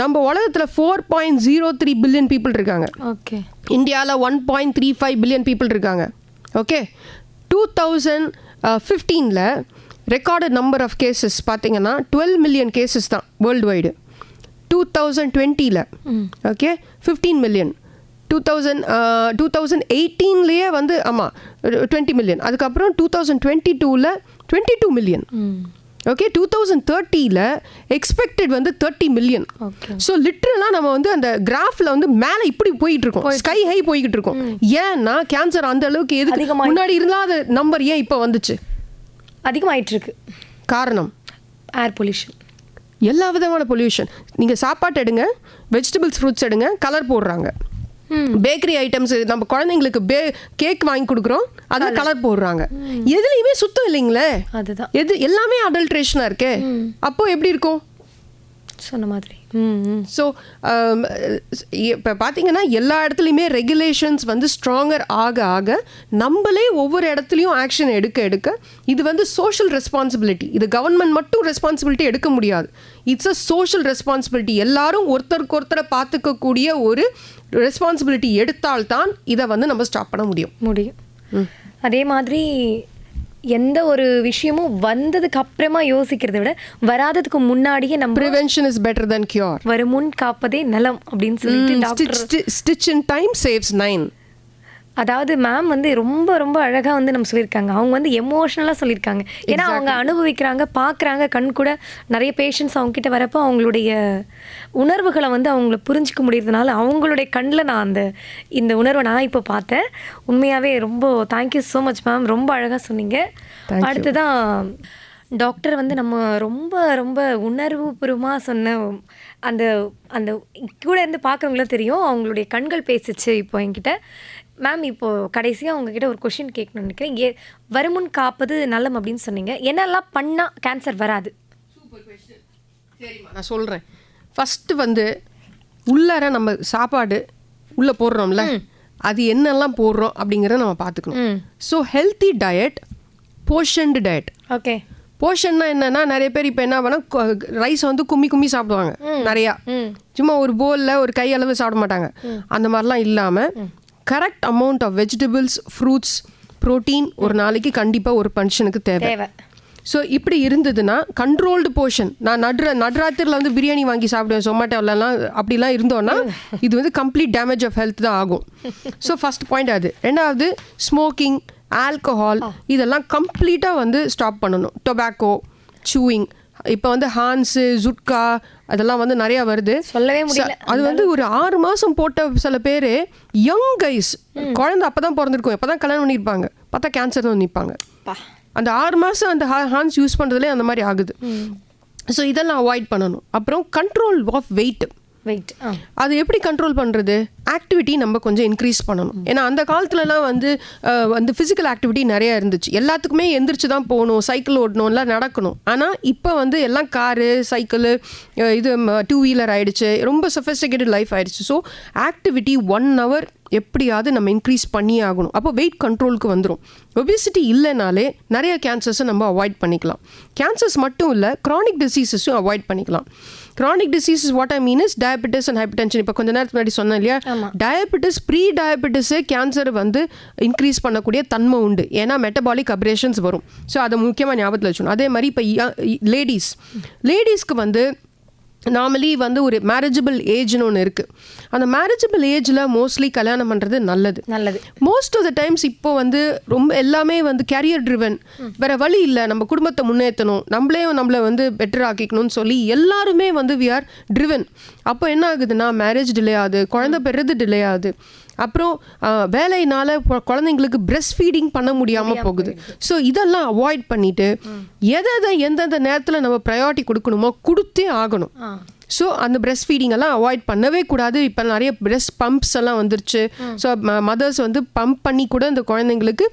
நம்ம உலகத்துல 4.03 பில்லியன் பீப்புள் இருக்காங்க. ஓகே. இந்தியாவில் 1.35 பில்லியன் பீப்புள் இருக்காங்க. ஓகே. 2015ல ரெக்கார்டட் நம்பர் ஆஃப் கேசஸ் பார்த்தீங்கன்னா 12 மில்லியன் கேசஸ் தான் வேர்ல்டு வைடு. 2020ல் okay 15 million. 2018லேயே வந்து ஆமாம் 20 மில்லியன். அதுக்கப்புறம் 2022ல் 22 மில்லியன். ஓகே. 2030ல் எக்ஸ்பெக்டட் வந்து 30 மில்லியன். ஸோ லிட்ரலாக நம்ம வந்து அந்த கிராஃபில் வந்து மேலே இப்படி போயிட்டு இருக்கோம், ஸ்கை ஹை போய்கிட்டு இருக்கோம். ஏன்னா கேன்சர் அந்த அளவுக்கு எது முன்னாடி இல்லாத நம்பர் ஏன் இப்போ வந்துச்சு? அதிகமாயிட்டு இருக்கு. காரணம் ஏர் பொல்யூஷன், எல்லா விதமான பொல்யூஷன். நீங்கள் சாப்பாட்டு எடுங்க, வெஜிடபிள்ஸ் ஃப்ரூட்ஸ் எடுங்க, கலர் போடுறாங்க. பேக்கரி ஐட்டம்ஸ் நம்ம குழந்தைங்களுக்கு கேக் வாங்கி கொடுக்குறோம், அதில் கலர் போடுறாங்க. எதுலையுமே சுத்தம் இல்லைங்களே, அதுதான் எல்லாமே அடல்ட்ரேஷனாக இருக்கே. அப்போ எப்படி இருக்கும்? சொன்ன மாதிரி. ஸோ இப்போ பார்த்தீங்கன்னா எல்லா இடத்துலையுமே ரெகுலேஷன்ஸ் வந்து ஸ்ட்ராங்கர் ஆக ஆக நம்மளே ஒவ்வொரு இடத்துலையும் ஆக்ஷன் எடுக்க இது வந்து சோஷியல் ரெஸ்பான்சிபிலிட்டி. இது கவர்மெண்ட் மட்டும் ரெஸ்பான்சிபிலிட்டி எடுக்க முடியாது. It's a social responsibility. எல்லாரும் ஒருத்தருக்கு ஒருத்தரை பார்த்துக்கக்கூடிய ஒரு ரெஸ்பான்சிபிலிட்டி எடுத்தால்தான் இதை வந்து நம்ம ஸ்டாப் பண்ண முடியும். அதே மாதிரி எந்த ஒரு விஷயமும் வந்ததுக்கு அப்புறமா யோசிக்கிறத விட வராததுக்கு முன்னாடியே நம்ம prevention is better then cure. வருமுன் காப்பதே நலம் அப்படின்னு சொல்லிட்டு doctor stitch in time saves 9. அதாவது மேம் வந்து ரொம்ப ரொம்ப அழகாக வந்து நம்ம சொல்லியிருக்காங்க. அவங்க வந்து எமோஷ்னலாக சொல்லியிருக்காங்க. ஏன்னா அவங்க அனுபவிக்கிறாங்க, பார்க்குறாங்க, கண் கூட நிறைய பேஷண்ட்ஸ் அவங்ககிட்ட வரப்போ அவங்களுடைய உணர்வுகளை வந்து அவங்கள புரிஞ்சிக்க முடியறதுனால அவங்களுடைய கண்ணில் நான் இந்த உணர்வை நான் இப்போ பார்த்தேன். உண்மையாகவே ரொம்ப தேங்க்யூ ஸோ மச் மேம், ரொம்ப அழகாக சொன்னீங்க. அடுத்ததான் டாக்டர் வந்து நம்ம ரொம்ப ரொம்ப உணர்வுபூர்வமாக சொன்ன அந்த அந்த கூட இருந்து பார்க்குறவங்களும் தெரியும், அவங்களுடைய கண்கள் பேசிச்சு இப்போ என்கிட்ட. மேம் இப்போது கடைசியாக உங்ககிட்ட ஒரு கொஷின் கேட்கணும்னு நினைக்கிறேன். வருமுன் காப்பது நலம் அப்படின்னு சொன்னீங்க. என்னெல்லாம் பண்ணால் கேன்சர் வராது? சரிம்மா, நான் சொல்கிறேன். ஃபஸ்ட்டு வந்து உள்ளார நம்ம சாப்பாடு உள்ளே போடுறோம்ல, அது என்னெல்லாம் போடுறோம் அப்படிங்கிறத நம்ம பார்த்துக்கணும். So healthy diet, portioned diet. Okay. போர்ஷன்னா என்னன்னா, நிறைய பேர் இப்போ என்ன பண்ணால் ரைஸ் வந்து கும்மி சாப்பிடுவாங்க நிறையா. சும்மா ஒரு போலில் ஒரு கையளவு சாப்பிட மாட்டாங்க. அந்த மாதிரிலாம் இல்லாமல் correct amount of vegetables, fruits, protein ஒரு நாளைக்கு கண்டிப்பாக ஒரு மனுஷனுக்கு தேவை. ஸோ இப்படி இருந்ததுன்னா கண்ட்ரோல்டு போர்ஷன். நான் நடுராத்திரியில் வந்து பிரியாணி வாங்கி சாப்பிடுவேன் சொமாட்டோவிலலாம். அப்படிலாம் இருந்தோன்னா இது வந்து கம்ப்ளீட் டேமேஜ் ஆஃப் ஹெல்த் தான் ஆகும். ஸோ ஃபஸ்ட் பாயிண்ட் அது. ரெண்டாவது ஸ்மோக்கிங், ஆல்கஹால் இதெல்லாம் கம்ப்ளீட்டாக வந்து ஸ்டாப் பண்ணணும். டொபாக்கோ, சூயிங், இப்போ வந்து ஹான்ஸு, ஜுட்கா அதெல்லாம் வந்து நிறையா வருது. சொல்லவே முடியல. அது வந்து ஒரு 6 மாதம் போட்ட சில பேர் யங் கைஸ், குழந்தை அப்போ தான் பிறந்திருக்கும், எப்போ தான் கல்யாணம் பண்ணியிருப்பாங்க, பார்த்தா கேன்சர் தான் நிற்பாங்க. அந்த 6 மாதம் அந்த ஹான்ஸ் யூஸ் பண்ணுறதுலே அந்த மாதிரி ஆகுது. ஸோ இதெல்லாம் அவாய்ட் பண்ணணும். அப்புறம் கண்ட்ரோல் ஆஃப் வெயிட். அது எப்படி கண்ட்ரோல் பண்ணுறது? ஆக்டிவிட்டி நம்ம கொஞ்சம் இன்க்ரீஸ் பண்ணணும். ஏன்னா அந்த காலத்துலலாம் வந்து ஃபிசிக்கல் ஆக்டிவிட்டி நிறையா இருந்துச்சு. எல்லாத்துக்குமே எந்திரிச்சு தான் போகணும், சைக்கிள் ஓடணும்லாம் நடக்கணும். ஆனால் இப்போ வந்து எல்லாம் காரு, சைக்கிள், இது 2 வீலர் ஆகிடுச்சு, ரொம்ப சொஃபிஸ்டிகேட்டட் லைஃப் ஆகிடுச்சு. ஸோ ஆக்டிவிட்டி 1 hour எப்படியாவது நம்ம இன்க்ரீஸ் பண்ணியே ஆகணும். அப்போ வெயிட் கண்ட்ரோலுக்கு வந்துடும். ஒபிசிட்டி இல்லைனாலே நிறைய கேன்சர்ஸை நம்ம அவாய்ட் பண்ணிக்கலாம். கேன்சர்ஸ் மட்டும் இல்லை, க்ரானிக் டிசீசஸும் அவாய்ட் பண்ணிக்கலாம். Chronic diseases what I mean is diabetes and hypertension. இப்போ கொஞ்ச நேரத்துக்கு முன்னாடி சொன்னேன் இல்லையா, டயபெட்டிஸ், ப்ரீ டயபெட்டிஸு கேன்சர் வந்து இன்க்ரீஸ் பண்ணக்கூடிய தன்மை உண்டு. ஏன்னா மெட்டபாலிக் அப்ரேஷன்ஸ் வரும். ஸோ அதை முக்கியமாக ஞாபகத்தில் வச்சுக்கணும். அதே மாதிரி இப்போ லேடிஸ்க்கு வந்து நார்மலி வந்து ஒரு மேரேஜபிள் ஏஜ்னு ஒன்று இருக்குது. அந்த மேரேஜபிள் ஏஜில் மோஸ்ட்லி கல்யாணம் பண்ணுறது நல்லது. மோஸ்ட் ஆஃப் த டைம்ஸ் இப்போ வந்து ரொம்ப எல்லாமே வந்து கேரியர் ட்ரிவன். வேறு வழி இல்லை, நம்ம குடும்பத்தை முன்னேற்றணும், நம்மளை வந்து பெட்டர் ஆக்கிக்கணும்னு சொல்லி எல்லாருமே வந்து வி ஆர் ட்ரிவன். அப்போ என்ன ஆகுதுன்னா மேரேஜ் டிலே ஆகுது, குழந்தை பெறுறது டிலே ஆகுது. அப்புறம் வேலையினால குழந்தைங்களுக்கு பிரெஸ்ட் ஃபீடிங் பண்ண முடியாமல் போகுது. ஸோ இதெல்லாம் அவாய்ட் பண்ணிவிட்டு எந்தெந்த நேரத்தில் நம்ம ப்ரையாரிட்டி கொடுக்கணுமோ கொடுத்தே ஆகணும். ஸோ அந்த பிரெஸ்ட் ஃபீடிங் எல்லாம் அவாய்ட் பண்ணவே கூடாது. இப்போ நிறைய பிரெஸ்ட் பம்ப்ஸ் எல்லாம் வந்துருச்சு. ஸோ மதர்ஸ் வந்து பம்ப் பண்ணி கூட இந்த குழந்தைங்களுக்கு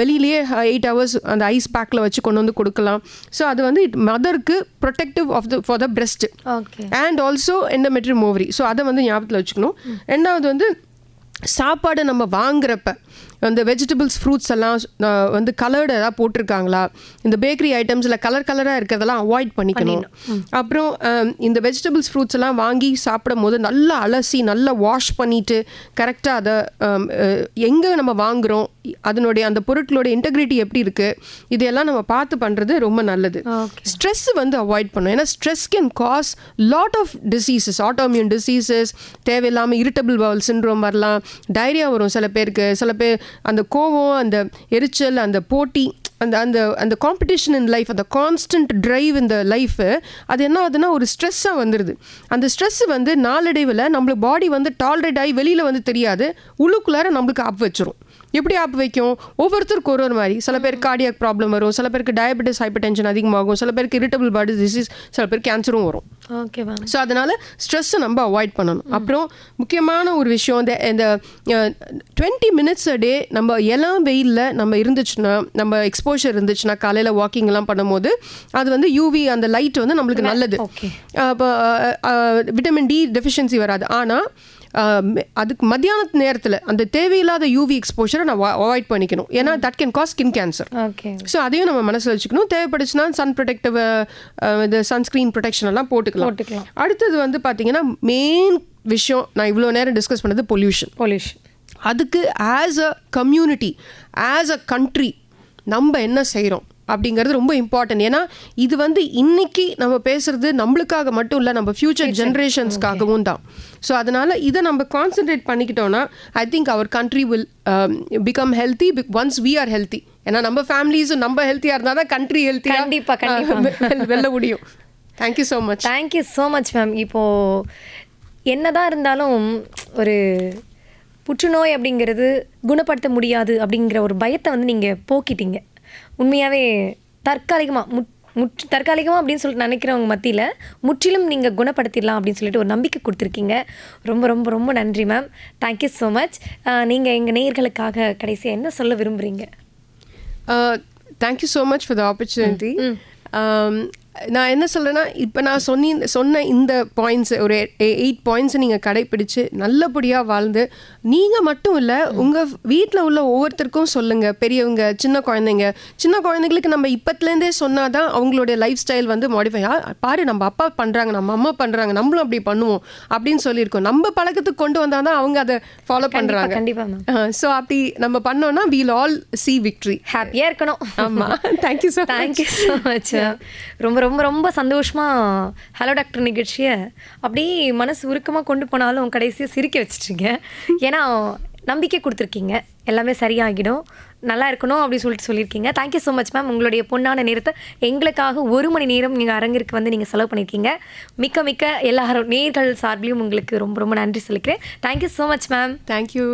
வெளியிலேயே 8 hours அந்த ஐஸ் பேக்கில் வச்சு கொண்டு வந்து கொடுக்கலாம். ஸோ அது வந்து மதருக்கு protective for the breast and also endometrium ovary. So அதை வந்து ஞாபகத்தில் வச்சுக்கணும். ரெண்டாவது வந்து சாப்பாடு நம்ம வாங்குறப்ப அந்த வெஜிடபிள்ஸ், ஃப்ரூட்ஸ் எல்லாம் வந்து கலர்டு ஏதாவது போட்டிருக்காங்களா, இந்த பேக்கரி ஐட்டம்ஸில் கலராக இருக்கிறதெல்லாம் அவாய்ட் பண்ணிக்கணும். அப்புறம் இந்த வெஜிடபிள்ஸ், ஃப்ரூட்ஸ் எல்லாம் வாங்கி சாப்பிடும் போது நல்லா அலசி நல்லா வாஷ் பண்ணிவிட்டு கரெக்டாக அதை எங்கே நம்ம வாங்குகிறோம், அதனுடைய அந்த பொருட்களோட இன்டெகிரிட்டி எப்படி இருக்குது, இதெல்லாம் நம்ம பார்த்து பண்ணுறது ரொம்ப நல்லது. ஸ்ட்ரெஸ் வந்து அவாய்ட் பண்ணணும். ஏன்னா stress can cause lot of diseases, autoimmune diseases, தேவையில்லாமல் இரிட்டபிள் பவுல் சிண்ட்ரோம் வரலாம், டயரியா வரும் சில பேருக்கு. சில பேர் அந்த கோவம், அந்த எரிச்சல், அந்த போட்டி, அந்த அந்த அந்த காம்படிஷன் இன் லைஃப், அந்த கான்ஸ்டன்ட் ட்ரைவ் இந்த லைஃபு, அது என்ன ஆகுதுன்னா ஒரு ஸ்ட்ரெஸ்ஸாக வந்துடுது. அந்த ஸ்ட்ரெஸ் வந்து நாளடைவில் நம்மளுக்கு பாடி வந்து டாலரேட் ஆகி வெளியில் வந்து தெரியாது, உள்ளுக்குள்ளார நம்மளுக்கு அப் வச்சிரும். எப்படி ஆப் வைக்கும்? ஒவ்வொருத்தருக்கு ஒரு மாதிரி. சில பேருக்கு கார்டியாக் ப்ராப்ளம் வரும், சில பேருக்கு டயபெட்டிஸ் ஹைப்பர் டென்ஷன் அதிகமாகும், சில பேருக்கு இரிட்டபிள் பாடி டிசீஸ், சில பேருக்கு கேன்சரும் வரும். Okay ma'am. ஸோ அதனால் ஸ்ட்ரெஸ்ஸை நம்ம அவாய்ட் பண்ணணும். அப்புறம் முக்கியமான ஒரு விஷயம், இந்த 20 minutes a day நம்ம எல்லாம் வெயிலில் நம்ம இருந்துச்சுன்னா, நம்ம எக்ஸ்போஷர் இருந்துச்சுன்னா, காலையில் வாக்கிங்லாம் பண்ணும்போது அது வந்து யூவி அந்த லைட் வந்து நம்மளுக்கு நல்லது. இப்போ விட்டமின் டி டெஃபிஷியன்சி வராது. ஆனால் அதுக்கு மத்தியான நேரத்தில் அந்த தேவையில்லாத யூவி எக்ஸ்போஷரை நான் அவாய்ட் பண்ணிக்கணும். ஏன்னா that can cause skin cancer. So அதையும் நம்ம மனசில் வச்சுக்கணும். தேவைப்படுச்சுன்னா சன் ப்ரொடெக்டிவ் இது சன்ஸ்க்ரீன் ப்ரொடெக்ஷன் எல்லாம் போட்டுக்கலாம். அடுத்தது வந்து பார்த்தீங்கன்னா மெயின் விஷயம் நான் இவ்வளோ நேரம் டிஸ்கஸ் பண்ணது பொல்யூஷன். அதுக்கு as a community, as a country நம்ம என்ன செய்கிறோம் அப்படிங்கிறது ரொம்ப இம்பார்ட்டன்ட். ஏன்னா இது வந்து இன்னைக்கு நம்ம பேசுறது நம்மளுக்காக மட்டும் இல்லை, நம்ம ஃபியூச்சர் ஜென்ரேஷன்ஸ்க்காகவும் தான். ஸோ அதனால் இதை நம்ம கான்சென்ட்ரேட் பண்ணிக்கிட்டோன்னா I think our country will become healthy once we are healthy. ஏன்னா நம்ம ஃபேமிலிஸும் நம்ம ஹெல்த்தியாக இருந்தால் தான் கண்ட்ரி ஹெல்த்தியாக வெல்ல முடியும். Thank you so much. Thank you so much ma'am. இப்போது என்னதான் இருந்தாலும் ஒரு புற்றுநோய் அப்படிங்கிறது குணப்படுத்த முடியாது அப்படிங்கிற ஒரு பயத்தை வந்து நீங்கள் போக்கிட்டீங்க. உண்மையாகவே தற்காலிகமாக தற்காலிகமாக அப்படின்னு சொல்லிட்டு நினைக்கிறவங்க மத்தியில் முற்றிலும் நீங்கள் குணப்படுத்திடலாம் அப்படின்னு சொல்லிட்டு ஒரு நம்பிக்கை கொடுத்துருக்கீங்க. ரொம்ப ரொம்ப ரொம்ப நன்றி மேம். Thank you so much. நீங்கள் எங்கள் நேயர்களுக்காக கடைசியாக என்ன சொல்ல விரும்புகிறீங்க? Thank you so much for the opportunity. நான் என்ன சொல்கிறேன்னா, இப்போ நான் சொன்ன இந்த பாயிண்ட்ஸ் ஒரு 8 பாயிண்ட்ஸை நீங்கள் கடைப்பிடிச்சு நல்லபடியாக வாழ்ந்து, நீங்கள் மட்டும் இல்லை உங்கள் வீட்டில் உள்ள ஒவ்வொருத்தருக்கும் சொல்லுங்கள். பெரியவங்க, சின்ன குழந்தைங்களுக்கு நம்ம இப்போத்துலேருந்தே சொன்னால் தான் அவங்களுடைய லைஃப் ஸ்டைல் வந்து மாடிஃபை. பாரு நம்ம அப்பா பண்ணுறாங்க, நம்ம அம்மா பண்ணுறாங்க, நம்மளும் அப்படி பண்ணுவோம் அப்படின்னு சொல்லியிருக்கோம். நம்ம பழக்கத்துக்கு கொண்டு வந்தால் தான் அவங்க அதை ஃபாலோ பண்ணுறாங்க. கண்டிப்பாக. ஸோ அப்படி நம்ம பண்ணோன்னா we'll all see victory. ஹாப்பியாக இருக்கணும். ஆமாம். Thank you so much. ரொம்ப ரொம்ப ரொம்ப சந்தோஷமாக ஹலோ டாக்டர் நிகழ்ச்சியை அப்படியே மனசு உருக்கமாக கொண்டு போனாலும் கடைசியாக சிரிக்க வச்சுட்டீங்க. ஏன்னா நம்பிக்கை கொடுத்துருக்கீங்க, எல்லாமே சரியாகிடும், நல்லா இருக்கணும் அப்படின்னு சொல்லியிருக்கீங்க. Thank you so much ma'am. உங்களுடைய பொன்னான நேரத்தை எங்களுக்காக 1 மணி நேரம் நீங்கள் அரங்கிற்கு வந்து நீங்கள் செலவு பண்ணியிருக்கீங்க. மிக்க எல்லாரும் நேயர்கள் சார்பிலையும் உங்களுக்கு ரொம்ப ரொம்ப நன்றி சொல்லிக்கிறேன். Thank you so much ma'am. Thank you.